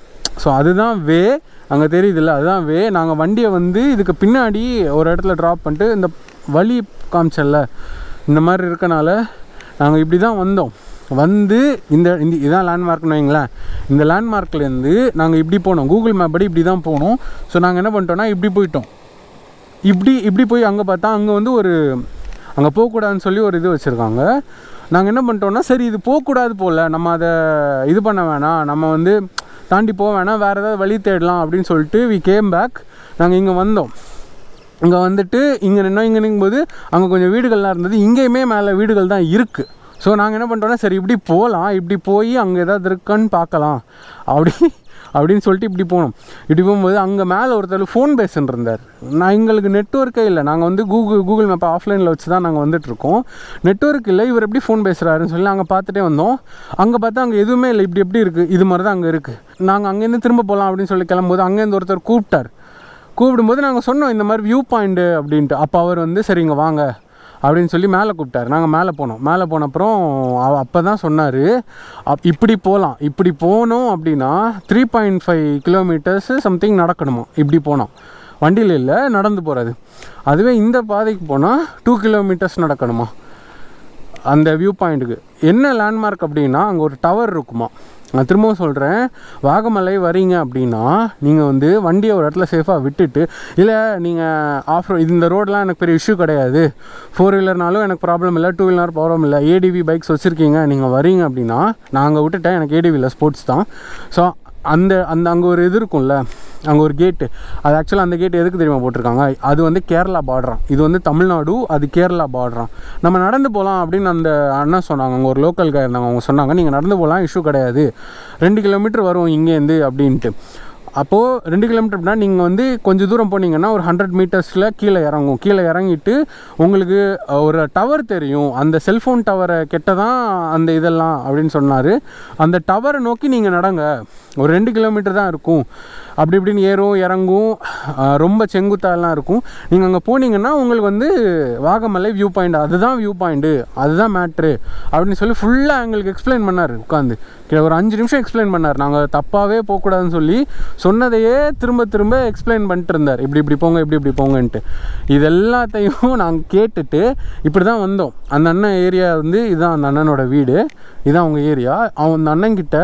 Speaker 1: ஸோ அதுதான் வே, அங்கே தெரியுதுல்ல, அதுதான் வே. நாங்கள் வண்டியை வந்து இதுக்கு பின்னாடி ஒரு இடத்துல ட்ராப் பண்ணிட்டு இந்த வழி காமிச்சல்ல, இந்த மாதிரி இருக்கனால நாங்கள் இப்படி தான் வந்தோம். வந்து இதான் லேண்ட்மார்க்னு வைங்களேன். இந்த லேண்ட்மார்க்லேருந்து நாங்கள் இப்படி போனோம், கூகுள் மேப் படி இப்படி தான் போனோம். ஸோ நாங்கள் என்ன பண்ணிட்டோன்னா இப்படி போயிட்டோம். இப்படி போய் அங்கே பார்த்தா அங்கே வந்து அங்கே போகக்கூடாதுன்னு சொல்லி ஒரு இது வச்சுருக்காங்க. நாங்கள் என்ன பண்ணிட்டோன்னா, சரி இது போகக்கூடாது போல், நம்ம அதை இது பண்ண வேணாம், நம்ம வந்து தாண்டி போக வேணாம், வேறு ஏதாவது வழி தேடலாம் அப்படின்னு சொல்லிட்டு வி கேம் பேக். நாங்கள் இங்கே வந்தோம். இங்கே வந்துட்டு இங்கே நிற்கும்போது அங்கே கொஞ்சம் வீடுகள்லாம் இருந்தது. இங்கேயுமே மேலே வீடுகள் தான் இருக்குது. ஸோ நாங்கள் என்ன பண்ணிட்டோன்னா, சரி இப்படி போகலாம், இப்படி போய் அங்கே ஏதாவது இருக்கான்னு பார்க்கலாம் அப்படின்னு சொல்லிட்டு இப்படி போனோம். இப்படி போகும்போது அங்கே மேலே ஒருத்தர் ஃபோன் பேசின்னு இருந்தார். எங்களுக்கு நெட்ஒர்க்கே இல்லை. நாங்கள் வந்து கூகுள் மேப்பை ஆஃப்லைனில் வச்சு தான் நாங்கள் வந்துட்டுருக்கோம். நெட்ஒர்க் இல்லை, இவர் எப்படி ஃபோன் பேசுகிறாருன்னு சொல்லி நாங்கள் பார்த்துட்டே வந்தோம். அங்கே பார்த்தா அங்கே எதுவுமே இல்லை, இப்படி எப்படி இருக்குது, இது மாதிரி தான் அங்கே இருக்குது. நாங்கள் அங்கேருந்து திரும்ப போகலாம் அப்படின்னு சொல்லி கிளம்பும்போது அங்கேருந்து ஒருத்தர் கூப்பிடும்போது நாங்கள் சொன்னோம் இந்த மாதிரி வியூ பாயிண்ட்டு அப்படின்ட்டு. அப்போ அவர் வந்து சரி இங்கே வாங்க அப்படின்னு சொல்லி மேலே கூப்பிட்டார். நாங்கள் மேலே போனோம். மேலே போன அப்புறம் அப்போ தான் சொன்னார், இப்படி போகலாம், இப்படி போனோம் அப்படின்னா 3.5 கிலோமீட்டர்ஸ் சம்திங் நடக்கணுமா. இப்படி போனோம், வண்டியில் இல்லை, நடந்து போகிறது. அதுவே இந்த பாதைக்கு போனால் 2 கிலோமீட்டர்ஸ் நடக்கணுமா அந்த வியூ பாயிண்ட்டுக்கு. என்ன லேண்ட்மார்க் அப்படின்னா, அங்கே ஒரு டவர் இருக்குமா. நான் திரும்பவும் சொல்கிறேன், வாகமலை வரீங்க அப்படின்னா நீங்கள் வந்து வண்டியை ஒரு இடத்துல சேஃபாக விட்டுட்டு, இல்லை நீங்கள் இந்த ரோடெலாம் எனக்கு பெரிய இஷ்யூ கிடையாது, 4 வீலர்னாலும் எனக்கு ப்ராப்ளம் இல்லை, 2 வீலர் ப்ராப்ளம் இல்லை, ஏடிவி பைக்ஸ் வச்சுருக்கீங்க, நீங்கள் வரீங்க அப்படின்னா, நான் அங்கே விட்டுட்டேன், எனக்கு ஏடிவியில் ஸ்போர்ட்ஸ் தான். ஸோ அந்த அந்த அங்கே ஒரு இது இருக்கும்ல, அங்கே ஒரு கேட்டு, அது ஆக்சுவலாக அந்த கேட்டு எதுக்கு தெரியுமா போட்டிருக்காங்க, அது வந்து கேரளா பார்டரான், இது வந்து தமிழ்நாடு, அது கேரளா பார்டரான். நம்ம நடந்து போகலாம் அப்படின்னு அந்த அண்ணா சொன்னாங்க, அங்கே ஒரு லோக்கல் கார் இருந்தாங்க, அவங்க சொன்னாங்க நீங்கள் நடந்து போகலாம், இஷ்யூ கிடையாது, 2 கிலோமீட்டர் வரும் இங்கேருந்து அப்படின்ட்டு. அப்போது 2 கிலோமீட்டர் அப்படின்னா நீங்கள் வந்து கொஞ்சம் தூரம் போனீங்கன்னா ஒரு 100 மீட்டர்ஸில் கீழே இறங்கும். கீழே இறங்கிட்டு உங்களுக்கு ஒரு டவர் தெரியும், அந்த செல்ஃபோன் டவரை கெட்ட தான் அந்த இதெல்லாம் அப்படின்னு சொன்னார். அந்த டவரை நோக்கி நீங்கள் நடங்க, ஒரு 2 கிலோமீட்டர் தான் இருக்கும், அப்படி இப்படின்னு ஏறும் இறங்கும், ரொம்ப செங்குத்தாலாம் இருக்கும். நீங்கள் அங்கே போனீங்கன்னா உங்களுக்கு வந்து வாகமலை வியூ பாயிண்ட், அதுதான் வியூ பாயிண்ட்டு, அதுதான் மேட்ரு அப்படின்னு சொல்லி ஃபுல்லாக எங்களுக்கு எக்ஸ்பிளைன் பண்ணார். உட்காந்து ஒரு 5 நிமிஷம் எக்ஸ்பிளைன் பண்ணார். நாங்கள் தப்பாகவே போகக்கூடாதுன்னு சொல்லி சொன்னதையே திரும்ப திரும்ப எக்ஸ்பிளைன் பண்ணிட்டு இருந்தார். இப்படி போங்க, இப்படி போங்கன்ட்டு. இது எல்லாத்தையும் நாங்கள் கேட்டுட்டு இப்படி தான் வந்தோம். அந்த அண்ணன் ஏரியா வந்து இதுதான் அந்த அண்ணனோட வீடு, இதுதான் அவங்க ஏரியா. அந்த அண்ணன்கிட்ட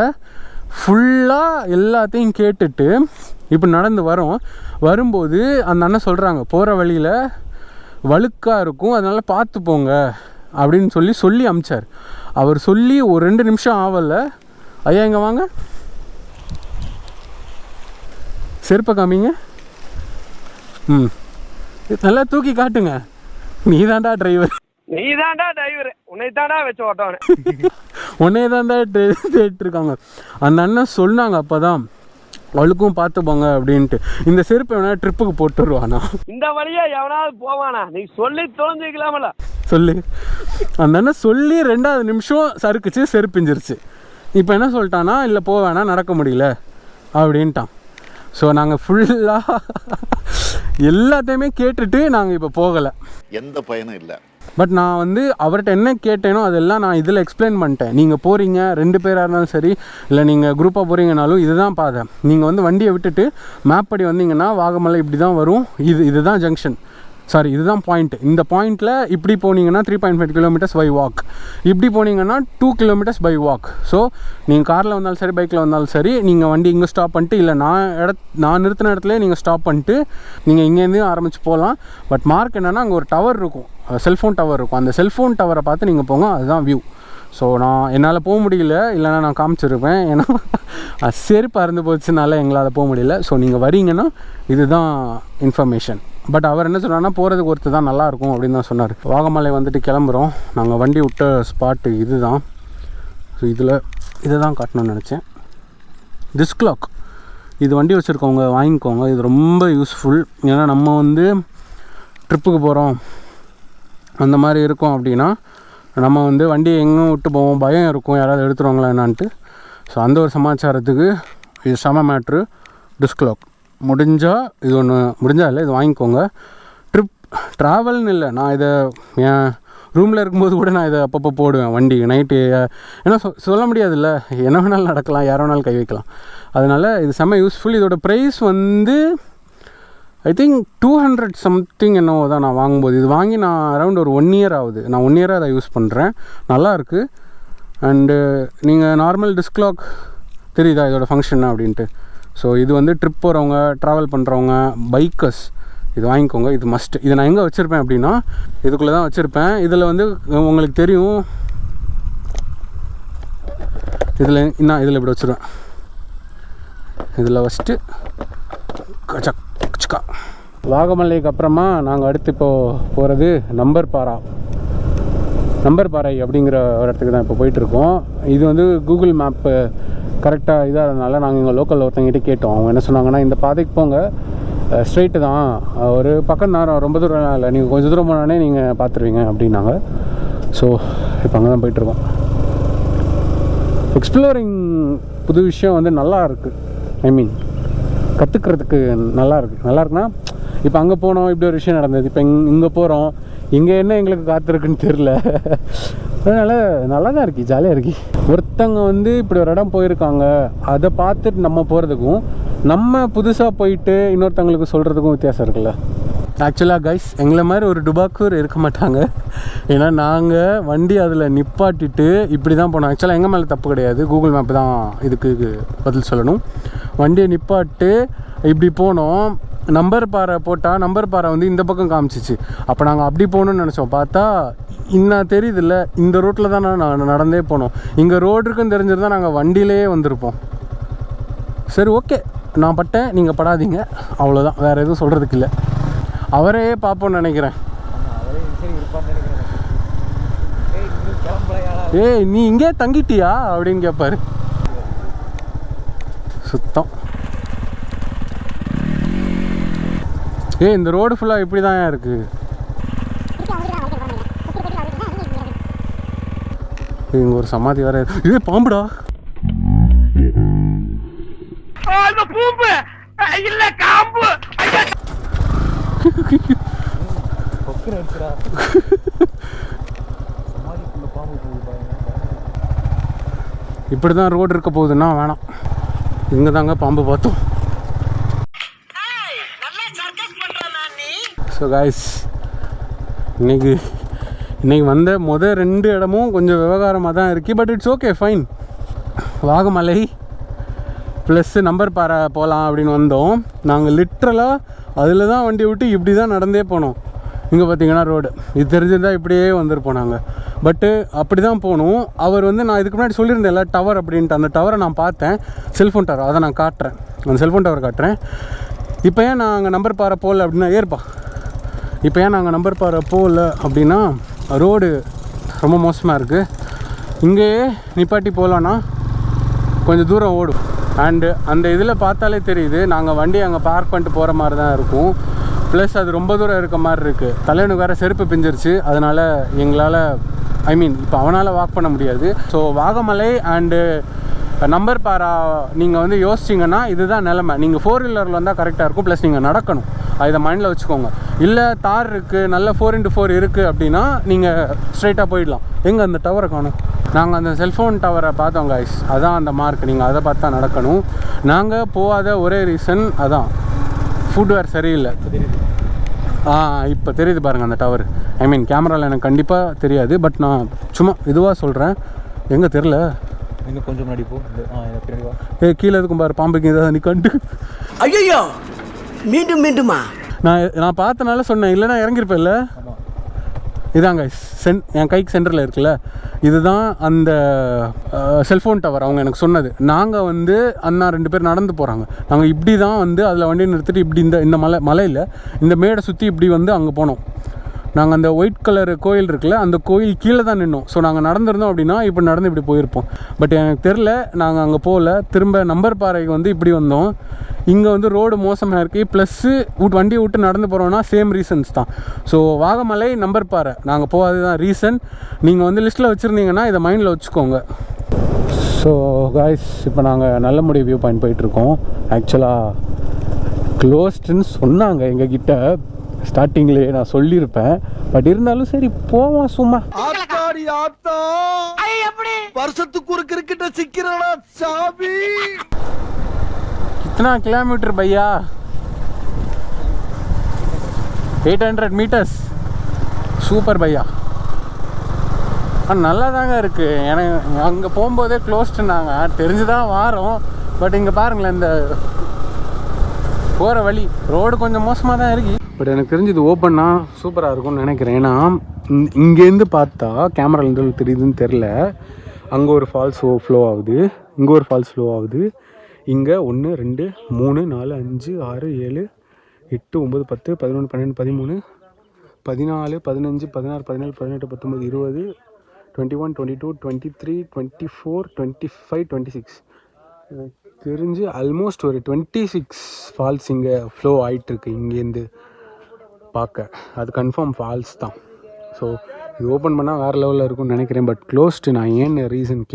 Speaker 1: ஃபுல்லாக எல்லாத்தையும் கேட்டுட்டு இப்படி நடந்து வரும்போது அந்த அண்ணன் சொல்கிறாங்க, போகிற வழியில் வழுக்காக இருக்கும், அதனால் பார்த்து போங்க அப்படின்னு சொல்லி அமிச்சார். அவர் சொல்லி ஒரு 2 நிமிஷம் ஆகலை. ஐயா இங்கே வாங்க, செருப்பை காமிங்க, நல்லா தூக்கி காட்டுங்க, நீ தாண்டா டிரைவர்,
Speaker 2: உன்னை தாண்டா வச்சு ஓட்டவனே,
Speaker 1: உன்னே தாண்டா கேட்டுருக்காங்க. அந்த அண்ணன் சொன்னாங்க அப்போ தான், அவளுக்கும் பார்த்து போங்க அப்படின்ட்டு. இந்த செருப்பை வேணா ட்ரிப்புக்கு போட்டு வருவானா,
Speaker 2: இந்த வழியா எவனாவது போவானா, நீ சொல்லி தொலைஞ்சிக்கலாமல
Speaker 1: சொல்லு. அந்த அண்ணன் சொல்லி 2வது நிமிஷம் சறுக்குச்சு, செருப்பிஞ்சிருச்சு. இப்போ என்ன சொல்லிட்டானா, இல்லை போவேணா, நடக்க முடியல அப்படின்ட்டான். ஸோ நாங்கள் ஃபுல்லாக எல்லாத்தையுமே கேட்டுட்டு நாங்கள் இப்போ போகலை,
Speaker 4: எந்த பயனும் இல்லை.
Speaker 1: பட் நான் வந்து அவர்கிட்ட என்ன கேட்டேனோ அதெல்லாம் நான் இதில் எக்ஸ்பிளைன் பண்ணிட்டேன். நீங்கள் போகிறீங்க 2 பேராக இருந்தாலும் சரி, இல்லை நீங்கள் குரூப்பாக போகிறீங்கனாலும் இதுதான் பாதை. நீங்கள் வந்து வண்டியை விட்டுட்டு மேப் படி வந்தீங்கன்னா வாகமலை இப்படி தான் வரும், இதுதான் ஜங்ஷன், இதுதான் பாயிண்ட். இந்த பாயிண்டில் இப்படி போனீங்கன்னா 3.5 கிலோமீட்டர்ஸ் பை வாக், இப்படி போனீங்கன்னா 2 கிலோமீட்டர்ஸ் பை வாக். ஸோ நீங்கள் காரில் வந்தாலும் சரி, பைக்கில் வந்தாலும் சரி, நீங்கள் வண்டி இங்கே ஸ்டாப் பண்ணிட்டு, இல்லை நான் நிறுத்தின இடத்துல நீங்கள் ஸ்டாப் பண்ணிட்டு நீங்கள் இங்கேருந்து ஆரம்பித்து போகலாம். பட் மார்க் என்னென்னா, அங்கே ஒரு டவர் இருக்கும், செல்ஃபோன் டவர் இருக்கும், அந்த செல்ஃபோன் டவரை பார்த்து நீங்கள் போங்க, அதுதான் வியூ. ஸோ என்னால் போக முடியல, இல்லைனா நான் காமிச்சிருப்பேன், ஏன்னா செருப்பு அறுந்து போச்சுனால எங்களால் போக முடியல. ஸோ நீங்கள் வரீங்கன்னா இதுதான் இன்ஃபர்மேஷன். பட் அவர் என்ன சொன்னார்னா, போகிறதுக்கு ஒருத்தர் தான் நல்லாயிருக்கும் அப்படின்னு தான் சொன்னார். வாகமலை வந்துட்டு கிளம்புறோம். நாங்கள் வண்டி விட்ட ஸ்பாட்டு இது தான். ஸோ இதை தான் காட்டணும்னு நினச்சேன். டிஸ்க் லாக், இது வண்டி வச்சுருக்கவங்க வாங்கிக்கோங்க, இது ரொம்ப யூஸ்ஃபுல். ஏன்னா நம்ம வந்து ட்ரிப்புக்கு போகிறோம் அந்த மாதிரி இருக்கும் அப்படின்னா, நம்ம வந்து வண்டியை எங்கேயும் விட்டு போவோம், பயம் இருக்கும் யாராவது எடுத்துருவாங்களா என்னான்ட்டு. ஸோ அந்த ஒரு சமாச்சாரத்துக்கு இது செம மேட்ரு. டிஸ்க் லாக் முடிஞ்சால் இது ஒன்று, முடிஞ்சால் இது வாங்கிக்கோங்க. ட்ராவல்னு இல்லை, நான் இதை என் ரூமில் இருக்கும்போது கூட நான் இதை அப்பப்போ போடுவேன் வண்டி நைட்டு. ஏன்னா சொல்ல முடியாதுல்ல, என்ன வேணாலும் நடக்கலாம், யார் வேணாலும் கை வைக்கலாம். அதனால் இது செம்ம யூஸ்ஃபுல். இதோட ப்ரைஸ் வந்து ஐ திங்க் 200 சம்திங் என்னவோ தான் நான் வாங்கும்போது. இது வாங்கி நான் அரௌண்ட் ஒரு 1 இயர் ஆகுது. நான் 1 இயராக அதை யூஸ் பண்ணுறேன், நல்லாயிருக்கு. அண்டு நீங்கள் நார்மல் டிஸ்க் லாக் தெரியுதா இதோட ஃபங்க்ஷன் அப்படின்ட்டு. ஸோ இது வந்து ட்ரிப் போகிறவங்க, ட்ராவல் பண்ணுறவங்க, பைக்கர்ஸ் இது வாங்கிக்கோங்க, இது மஸ்ட். இதை நான் எங்கே வச்சுருப்பேன் அப்படின்னா, இதுக்குள்ளே தான் வச்சுருப்பேன். இதில் வந்து உங்களுக்கு தெரியும், இதில் இப்படி வச்சுருவேன். இதில் வச்சுட்டு கச்சக்கா. வாகமலைக்கு அப்புறமா நாங்கள் அடுத்து இப்போது போகிறது நம்பர்பாறை அப்படிங்கிற ஒரு இடத்துக்கு தான் இப்போ போயிட்டுருக்கோம். இது வந்து கூகுள் மேப்பு கரெக்டாக இதாகிறதுனால நாங்கள் எங்கள் லோக்கலில் ஒருத்தங்கிட்ட கேட்டோம். அவங்க என்ன சொன்னாங்கன்னா, இந்த பாதைக்கு போங்க, ஸ்ட்ரெயிட்டு தான், ஒரு பக்கம் நேரம், ரொம்ப தூரம் இல்லை, நீங்கள் கொஞ்சம் தூரம் போனானே நீங்கள் பார்த்துருவீங்க அப்படின்னாங்க. ஸோ இப்போ அங்கே தான் போயிட்டுருக்கோம். எக்ஸ்ப்ளோரிங் புது விஷயம் வந்து நல்லா இருக்குது. ஐ மீன் கற்றுக்கிறதுக்கு நல்லா இருக்குன்னா, இப்போ அங்கே போனோம், இப்படி ஒரு விஷயம் நடந்தது, இப்போ இங்கே போகிறோம், இங்கே என்ன எங்களுக்கு காத்திருக்குன்னு தெரில. அதனால் நல்லா தான் இருக்குது, ஜாலியாக இருக்குது. ஒருத்தங்க வந்து இப்படி ஒரு இடம் போயிருக்காங்க, அதை பார்த்துட்டு நம்ம போகிறதுக்கும், நம்ம புதுசாக போயிட்டு இன்னொருத்தங்களுக்கு சொல்கிறதுக்கும் வித்தியாசம் இருக்குல்ல. ஆக்சுவலாக கைஸ், எங்களை மாதிரி ஒரு டுபாக்கூர் இருக்க மாட்டாங்க. ஏன்னா நாங்கள் வண்டி அதில் நிப்பாட்டிட்டு இப்படி தான் போனோம். ஆக்சுவலாக எங்கள் மேலே தப்பு கிடையாது, கூகுள் மேப்பு தான் இதுக்கு பதில் சொல்லணும். வண்டியை நிப்பாட்டு இப்படி போனோம். நம்பர் பாறை போட்டால் நம்பர் பாறை வந்து இந்த பக்கம் காமிச்சிச்சு. அப்போ நாங்கள் அப்படி போகணுன்னு நினச்சோம். பார்த்தா இன்னும் தெரியுதில்ல, இந்த ரோட்டில் தான் நான் நடந்தே போனோம். இங்கே ரோடு இருக்குன்னு தெரிஞ்சிருந்தால் நாங்கள் வண்டியிலே வந்திருப்போம். சரி ஓகே, நான் பட்டேன், நீங்கள் படாதீங்க, அவ்வளோதான், வேறு எதுவும் சொல்கிறதுக்கு இல்லை. அவரே பார்ப்போன்னு நினைக்கிறேன். ஏய் நீ இங்கே தங்கிட்டியா அப்படின்னு கேட்பாரு. சுத்தம். இந்த ரோடு ஃபுல்லாக இப்படி தான் இருக்குது. இங்கே ஒரு சமாதி வேற. இதே பாம்புடா.
Speaker 2: இல்ல காம்பு.
Speaker 1: இப்படி தான் ரோடு இருக்க போகுதுன்னா வேணாம். இங்கே தாங்க பாம்பு பார்த்தோம். ஸோ காய்ஸ், இன்னைக்கு வந்த மொதல் 2 இடமும் கொஞ்சம் விவகாரமாக தான் இருக்குது. But it's okay, fine. Vagamalai plus number பாறை போகலாம் அப்படின்னு வந்தோம். நாங்கள் லிட்ரலாக அதில் தான் வண்டி விட்டு இப்படி தான் நடந்தே போனோம். இங்கே பார்த்தீங்கன்னா ரோடு இது தெரிஞ்சிருந்தால் இப்படியே வந்திருப்போம் நாங்கள். பட்டு அப்படி தான் போகணும். அவர் நான் இதுக்கு முன்னாடி சொல்லியிருந்தேன்ல டவர் அப்படின்ட்டு, அந்த டவரை நான் பார்த்தேன், செல்ஃபோன் டவர். அதை நான் காட்டுறேன், அந்த செல்ஃபோன் டவர் காட்டுறேன். இப்போ ஏன் நாங்கள் நம்பர் பாறை போகல அப்படின்னா, இப்போ ஏன் நாங்கள் நம்பர் பாறை போகல அப்படின்னா, ரோடு ரொம்ப மோசமாக இருக்குது. இங்கேயே நிப்பாட்டி போகலான்னா கொஞ்சம் தூரம் ஓடும். அண்டு அந்த இதில் பார்த்தாலே தெரியுது, நாங்கள் வண்டி அங்கே பார்க் பண்ணிட்டு போகிற மாதிரி தான் இருக்கும். ப்ளஸ் அது ரொம்ப தூரம் இருக்க மாதிரி இருக்குது. தலைவனுக்கு வேறு செருப்பு பிஞ்சிருச்சு, அதனால் எங்களால் இப்போ அவனால் வாக் பண்ண முடியாது. ஸோ வாகமலை அண்டு நம்பர் பாரா நீங்கள் யோசிச்சிங்கன்னா இதுதான் நிலமை. நீங்கள் 4 வீலரில் வந்தால் கரெக்டாக இருக்கும். ப்ளஸ் நீங்கள் நடக்கணும், இதை மைண்டில் வச்சுக்கோங்க. இல்லை தார் இருக்குது, நல்ல 4x4 இருக்குது அப்படின்னா நீங்கள் ஸ்ட்ரைட்டாக போயிடலாம். எங்கே அந்த டவரை காணும்? நாங்கள் அந்த செல்ஃபோன் டவரை பார்த்தோம் காய்ஸ், அதான் அந்த மார்க். நீங்கள் அதை பார்த்து தான் நடக்கணும். நாங்கள் போகாத ஒரே ரீசன் அதான், ஃபுட்வேர் சரியில்லை. இப்போ தெரியுது பாருங்கள் அந்த டவர். கேமராவில் எனக்கு கண்டிப்பாக தெரியாது, பட் நான் சும்மா இதுவாக சொல்கிறேன். எங்கே தெரில,
Speaker 8: இன்னும் கொஞ்சம் முன்னாடி போ.
Speaker 1: கீழே இருக்கும் பாரு, பாம்புக்கு ஏதாவது நிற்கான்ட்டு.
Speaker 2: ஐயோ மீண்டுமா
Speaker 1: நான் பார்த்தனால சொன்னேன், இல்லைன்னா இறங்கியிருப்பேன்ல. இதாங்க என் கைக்கு சென்டரில் இருக்குல்ல, இதுதான் அந்த செல்ஃபோன் டவர். அவங்க எனக்கு சொன்னது. நாங்கள் அண்ணா 2 பேர் நடந்து போகிறாங்க. நாங்கள் இப்படி தான் அதில் வண்டியை நிறுத்திட்டு இப்படி இந்த மலையில் இந்த மேடை சுற்றி இப்படி அங்கே போனோம். நாங்கள் அந்த ஒயிட் கலர் கோயில் இருக்குல்ல, அந்த கோயில் கீழே தான் நின்னோம். ஸோ நாங்கள் நடந்திருந்தோம் அப்படின்னா இப்போ நடந்து இப்படி போயிருப்போம். பட் எனக்கு தெரில, நாங்கள் அங்கே போகல. திரும்ப நம்பர் பாறைக்கு இப்படி வந்தோம். இங்கே ரோடு மோசமாக இருக்குது. ப்ளஸ்ஸு வண்டியை விட்டு நடந்து போகிறோன்னா சேம் ரீசன்ஸ் தான். ஸோ வாகமலை நம்பர் பாறை நாங்கள் போகாது தான் ரீசன். நீங்கள் லிஸ்ட்டில் வச்சுருந்தீங்கன்னா இதை மைண்டில் வச்சுக்கோங்க. ஸோ காய்ஸ், இப்போ நாங்கள் நல்லமுடி வியூ பாயிண்ட் போயிட்டுருக்கோம். ஆக்சுவலாக க்ளோஸ்டுன்னு சொன்னாங்க எங்ககிட்ட ஸ்டார்டிங்லேயே, நான் சொல்லியிருப்பேன். பட் இருந்தாலும் சரி போவோம் சும்மா.
Speaker 4: வருஷத்துக்கு ஒரு கிரிக்கெட்ட சிக்கிறடா சாமி.
Speaker 1: कितना किलोमीटर भैया? 800 மீட்டர்ஸ். சூப்பர் பையா. நல்லா தாங்க இருக்குது. எனக்கு அங்கே போகும்போதே க்ளோஸ்டுனாங்க, தெரிஞ்சு தான் வாரோம். பட் இங்கே பாருங்களேன், இந்த போகிற வழி ரோடு கொஞ்சம் மோசமாக தான் இருக்குது. பட் எனக்கு தெரிஞ்சு இது ஓப்பன்னா சூப்பராக இருக்கும்னு நினைக்கிறேன். ஏன்னா இங்கேருந்து பார்த்தா கேமராலேருந்து தெரியுதுன்னு தெரில, அங்கே ஒரு ஃபால்ஸ் ஃப்ளோ ஆகுது, இங்கே ஒரு ஃபால்ஸ் ஃப்ளோ ஆகுது. இங்கே 1 2 3 4 5 6 7 8 9 10 11 12 13 14 15 16 17 18 19 20 21 22 23 24 25 26 தெரிஞ்சு ஆல்மோஸ்ட் ஒரு 26 ஃபால்ஸ் இங்கே ஃப்ளோ ஆகிட்டுருக்கு. இங்கேருந்து பார்க்க அது கன்ஃபார்ம் ஃபால்ஸ் தான். ஸோ இது ஓப்பன் பண்ணால் வேறு லெவலில் இருக்கும்னு நினைக்கிறேன். பட் க்ளோஸ்டு நான் ஏன்னு ரீசன்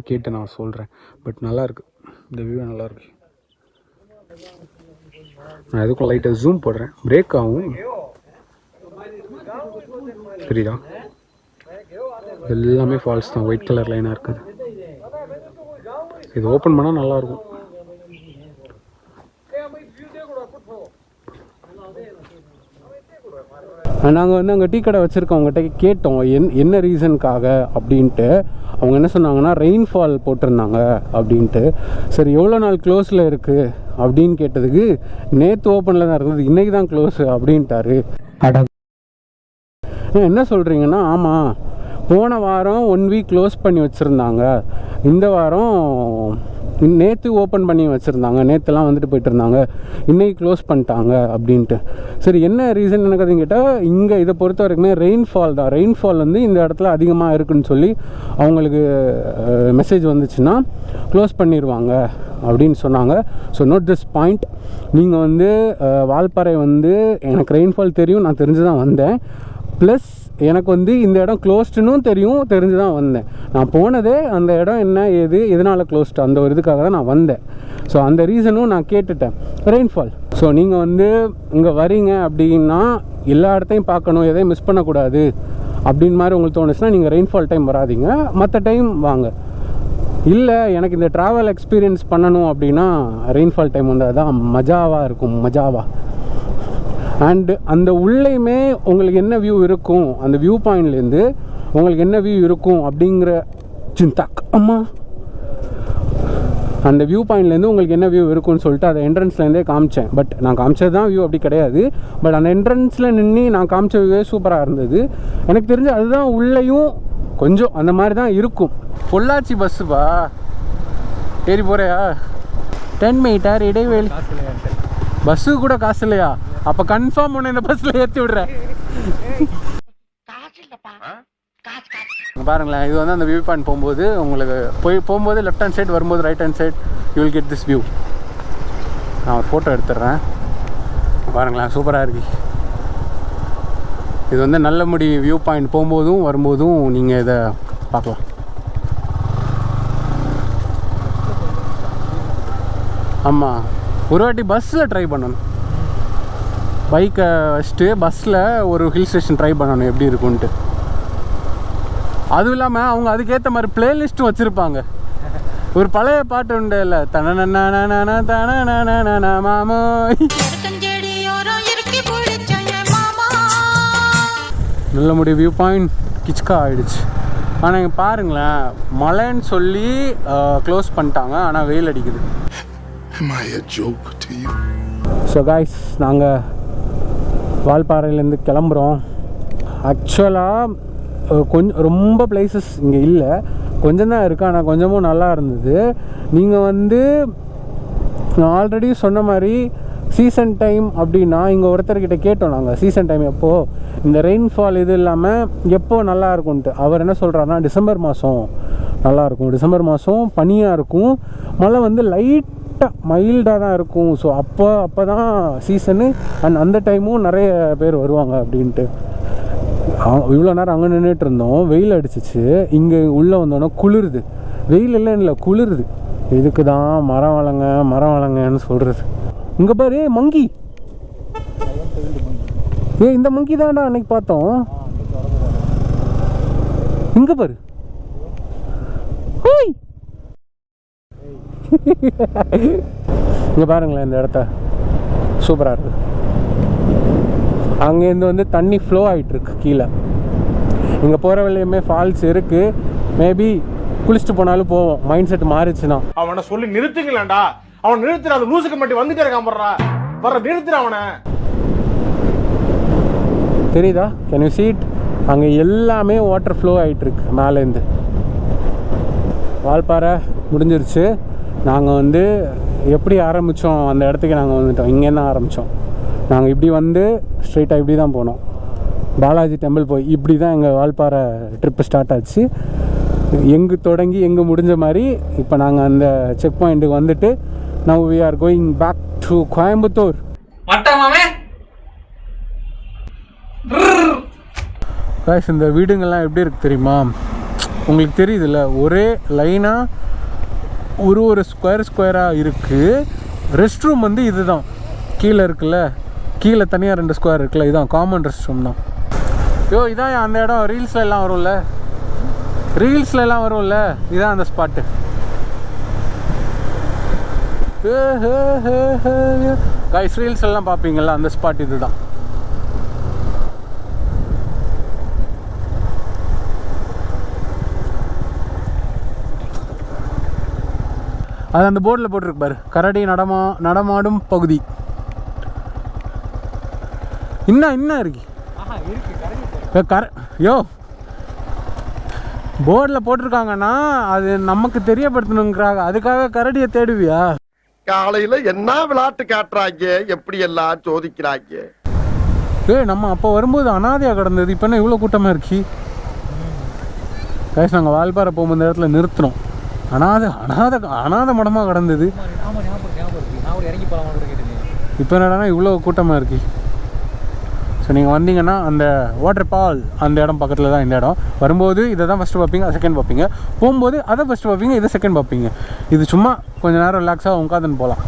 Speaker 1: கேட்டு நான் சொல்கிறேன். பட் நல்லாயிருக்கு, இந்த வியூ நல்லாயிருக்கு. நான் எதுக்கும் லைட்டாக ஜூம் போடுறேன், பிரேக் ஆகும், தெரியுதா? எல்லாமே ஃபால்ஸ் தான், ஒயிட் கலர் லைனாக இருக்குது. இது ஓப்பன் பண்ணால் நல்லாயிருக்கும். நாங்கள் அங்கே டீ கடை வச்சுருக்கோம். அவங்ககிட்ட கேட்டோம் என்ன ரீசனுக்காக அப்படின்ட்டு. அவங்க என்ன சொன்னாங்கன்னா ரெயின்ஃபால் போட்டிருந்தாங்க அப்படின்ட்டு. சரி எவ்வளோ நாள் க்ளோஸில் இருக்குது அப்படின்னு கேட்டதுக்கு நேற்று ஓப்பனில் தான் இருந்தது, இன்றைக்கி தான் க்ளோஸு அப்படின்ட்டாரு. என்ன சொல்கிறீங்கன்னா, ஆமாம் போன வாரம் 1 வீக் க்ளோஸ் பண்ணி வச்சுருந்தாங்க, இந்த வாரம் நேற்று ஓப்பன் பண்ணி வச்சுருந்தாங்க, நேற்றுலாம் வந்துட்டு போயிட்டு இருந்தாங்க, இன்றைக்கி க்ளோஸ் பண்ணிட்டாங்க அப்படின்ட்டு. சரி என்ன ரீசன் எனக்கு அதுன்னு கேட்டால், இங்கே இதை பொறுத்த வரைக்குமே ரெயின்ஃபால் தான். ரெயின்ஃபால் வந்து இந்த இடத்துல அதிகமாக இருக்குதுன்னு சொல்லி அவங்களுக்கு மெசேஜ் வந்துச்சுன்னா க்ளோஸ் பண்ணிடுவாங்க அப்படின்னு சொன்னாங்க. So note this point. நீங்கள் வந்து வால்பாறை வந்து எனக்கு ரெயின்ஃபால் தெரியும், நான் தெரிஞ்சு தான் வந்தேன். ப்ளஸ் எனக்கு வந்து இந்த இடம் க்ளோஸ்டுன்னு தெரிஞ்சு தான் வந்தேன். நான் போனதே அந்த இடம் என்ன ஏது எதனால் க்ளோஸ்டு அந்த ஒரு இதுக்காக தான் நான் வந்தேன். ஸோ அந்த ரீசனும் நான் கேட்டுட்டேன், ரெயின்ஃபால். ஸோ நீங்கள் வந்து இங்கே வரீங்க அப்படின்னா எல்லா இடத்தையும் பார்க்கணும், எதையும் மிஸ் பண்ணக்கூடாது அப்படின்னு மாதிரி உங்களுக்கு தோணுச்சுன்னா நீங்கள் ரெயின்ஃபால் டைம் வராதிங்க, மற்ற டைம் வாங்க. இல்லை எனக்கு இந்த ட்ராவல் எக்ஸ்பீரியன்ஸ் பண்ணணும் அப்படின்னா ரெயின்ஃபால் டைம் வந்து அதான் மஜாவாக இருக்கும், மஜாவா. அண்டு அந்த உள்ளேயுமே உங்களுக்கு என்ன வியூ இருக்கும், அந்த வியூ பாயிண்ட்லேருந்து உங்களுக்கு என்ன வியூ இருக்கும் அப்படிங்கிற சிந்தாக் அம்மா அந்த வியூ பாயிண்ட்லேருந்து உங்களுக்கு என்ன வியூ இருக்குன்னு சொல்லிட்டு அதை என்ட்ரன்ஸ்லேருந்தே காமிச்சேன். பட் நான் காமிச்சது தான் வியூ அப்படி கிடையாது. பட் அந்த என்ட்ரன்ஸில் நின்று நான் காமிச்ச வியூவே சூப்பராக இருந்தது. எனக்கு தெரிஞ்சு அதுதான் உள்ளேயும் கொஞ்சம் அந்த மாதிரி தான் இருக்கும். பொள்ளாச்சி பஸ்ஸுப்பா, ஏறி போகிறையா? 10 மீட்டர் இடைவேளை. பஸ்ஸு கூட காசு இல்லையா? அப்போ கன்ஃபார்ம் ஒன்று இந்த பஸ்ஸில் ஏற்றி விடுறேன். பாருங்களேன், இது வந்து அந்த வியூ பாயிண்ட் போகும்போது உங்களுக்கு போகும்போது லெஃப்ட் ஹேண்ட் சைடு, வரும்போது right hand side you will get this view. நான் ஒரு ஃபோட்டோ எடுத்துடுறேன். பாருங்களேன், சூப்பராக இருக்கு. இது வந்து நல்லமுடி வியூ பாயிண்ட் போகும்போதும் வரும்போதும் நீங்கள் இதை பார்க்கலாம். ஆமாம், ஒரு வாட்டி பஸ்ஸில் ட்ரை பண்ணணும். பைக்கை வச்சுட்டு பஸ்ஸில் ஒரு ஹில் ஸ்டேஷன் ட்ரை பண்ணணும் எப்படி இருக்குன்ட்டு. அதுவும் இல்லாமல் அவங்க அதுக்கேற்ற மாதிரி பிளேலிஸ்ட்டும் வச்சுருப்பாங்க. ஒரு பழைய பாட்டு உண்டு இல்லை, மாமா நல்லமுடி வியூ பாயிண்ட் கிச்கா ஆகிடுச்சு. ஆனால் இங்கே பாருங்களேன், மழைன்னு சொல்லி க்ளோஸ் பண்ணிட்டாங்க, ஆனால் வெயில் அடிக்குது.
Speaker 5: Am I a joke to you?
Speaker 1: So guys, நாங்கள் வால்பாறையிலேருந்து கிளம்புறோம். ஆக்சுவலாக கொஞ்சம் ரொம்ப பிளேசஸ் இங்கே இல்லை, கொஞ்சம் தான் இருக்குது. ஆனால் கொஞ்சமும் நல்லா இருந்தது. நீங்கள் வந்து ஆல்ரெடி சொன்ன மாதிரி சீசன் டைம் அப்படின்னா இங்கே ஒருத்தர்கிட்ட கேட்டோம் நாங்கள், சீசன் டைம் எப்போது, இந்த ரெயின்ஃபால் இது இல்லாமல் எப்போது நல்லா இருக்கும்ன்ட்டு. அவர் என்ன சொல்கிறாருன்னா டிசம்பர் மாதம் நல்லாயிருக்கும், டிசம்பர் மாதம் பனியாக இருக்கும், மழை வந்து லைட்டாக மைல்டாக தான் இருக்கும். ஸோ அப்போ தான் சீசனு, அண்ட் அந்த டைமும் நிறைய பேர் வருவாங்க அப்படின்ட்டு. இவ்வளோ நேரம் அங்கே நின்றுட்டு இருந்தோம், வெயில் அடிச்சிச்சு. இங்கே உள்ளே வந்தோன்னா குளிருது. வெயில் இல்லை குளிருது. இதுக்கு தான் மரம் வளங்கன்னு சொல்கிறது. இங்கே பாரு மங்கி, இந்த மங்கி தான்டா அன்னைக்கு பார்த்தோம். இங்கே பாரு, இங்கே பாருங்களேன், இந்த இடத்த சூப்பராக இருக்குது. அங்கேருந்து வந்து தண்ணி ஃப்ளோ ஆகிட்டுருக்கு கீழே. இங்கே போகிற வழியுமே ஃபால்ஸ் இருக்குது. மேபி குளிச்சுட்டு போனாலும் போவோம், மைண்ட் செட் மாறிச்சுன்னா.
Speaker 11: அவனை சொல்லி நிறுத்துங்களேன்டா, அவன் நிறுத்துற, அந்த லூசுக்கு மட்டும் வந்துட்டே இருக்கான் வர நிறுத்துற அவனை.
Speaker 1: தெரியுதா? Can you see it? அங்கே எல்லாமே வாட்டர் ஃப்ளோ ஆகிட்டுருக்கு மேலேருந்து. வால்பாறை முடிஞ்சிருச்சு. நாங்கள் வந்து எப்படி ஆரம்பித்தோம் அந்த இடத்துக்கு நாங்கள் வந்துட்டோம். இங்கேருந்து ஆரம்பித்தோம். நாங்கள் இப்படி வந்து ஸ்ட்ரெயிட்டாக இப்படி தான் போனோம். பாலாஜி டெம்பிள் போய் இப்படி தான் எங்கள் வால்பாறை ட்ரிப்பு ஸ்டார்ட் ஆச்சு. எங்கே தொடங்கி எங்கே முடிஞ்ச மாதிரி இப்போ நாங்கள் அந்த செக் பாயிண்ட்டுக்கு வந்துட்டு now we are going back to Coimbatore. Guys, இந்த வீடுங்கள்லாம் எப்படி இருக்குது தெரியுமா? உங்களுக்கு தெரியுதுல்ல, ஒரே லைனாக ஒரு ஸ்கொயராக இருக்குது. ரெஸ்ட் ரூம் வந்து இது தான் கீழே இருக்குல்ல, கீழே தனியாக 2 ஸ்கொயர் இருக்குல்ல, இதுதான் காமன் ரெஸ்ட் ரூம் தான். இதான் அந்த இடம் ரீல்ஸ்லாம் வரும்ல, இதான் அந்த ஸ்பாட்டு. காய்ஸ், ரீல்ஸ் எல்லாம் பார்ப்பீங்களா, அந்த ஸ்பாட் இது தான். அது அந்த போர்டில் போட்டிருக்கு பாரு, கரடி நடமாடும் பகுதி. இன்னும் இருக்கு. போர்டில் போட்டிருக்காங்கன்னா அது நமக்கு தெரியப்படுத்தணுங்கிறாங்க. அதுக்காக கரடியை தேடுவியா?
Speaker 4: காலையில என்ன விளையாட்டு காட்டுறாங்க, எப்படி எல்லாம் சோதிக்கிறாங்க.
Speaker 1: நம்ம அப்போ வரும்போது அனாதையாக கிடந்தது, இப்போ என்ன இவ்வளோ கூட்டமாக இருக்கு? கைஸ் நாங்கள் வால்பாறை போகும்போது இந்த இடத்துல நிறுத்தினோம். அனாதை மடமாக கிடந்தது.
Speaker 8: ஆமாம் ஞாபகம் இருக்கு. நான் ஒரு இறங்கி போகலாமா கூட கேட்டேன்.
Speaker 1: இப்போ என்னடானா இவ்வளோ கூட்டமாக இருக்கு. ஸோ நீங்கள் வந்தீங்கன்னா அந்த வாட்டர் ஃபால் அந்த இடம் பக்கத்தில் தான் இந்த இடம். வரும்போது இதை தான் ஃபஸ்ட்டு பார்ப்பீங்க, செகண்ட் பார்ப்பீங்க. போகும்போது அதை ஃபஸ்ட்டு பார்ப்பீங்க, இதை செகண்ட் பார்ப்பீங்க. இது சும்மா கொஞ்சம் நேரம் ரிலாக்ஸாக உட்காந்துன்னு போகலாம்.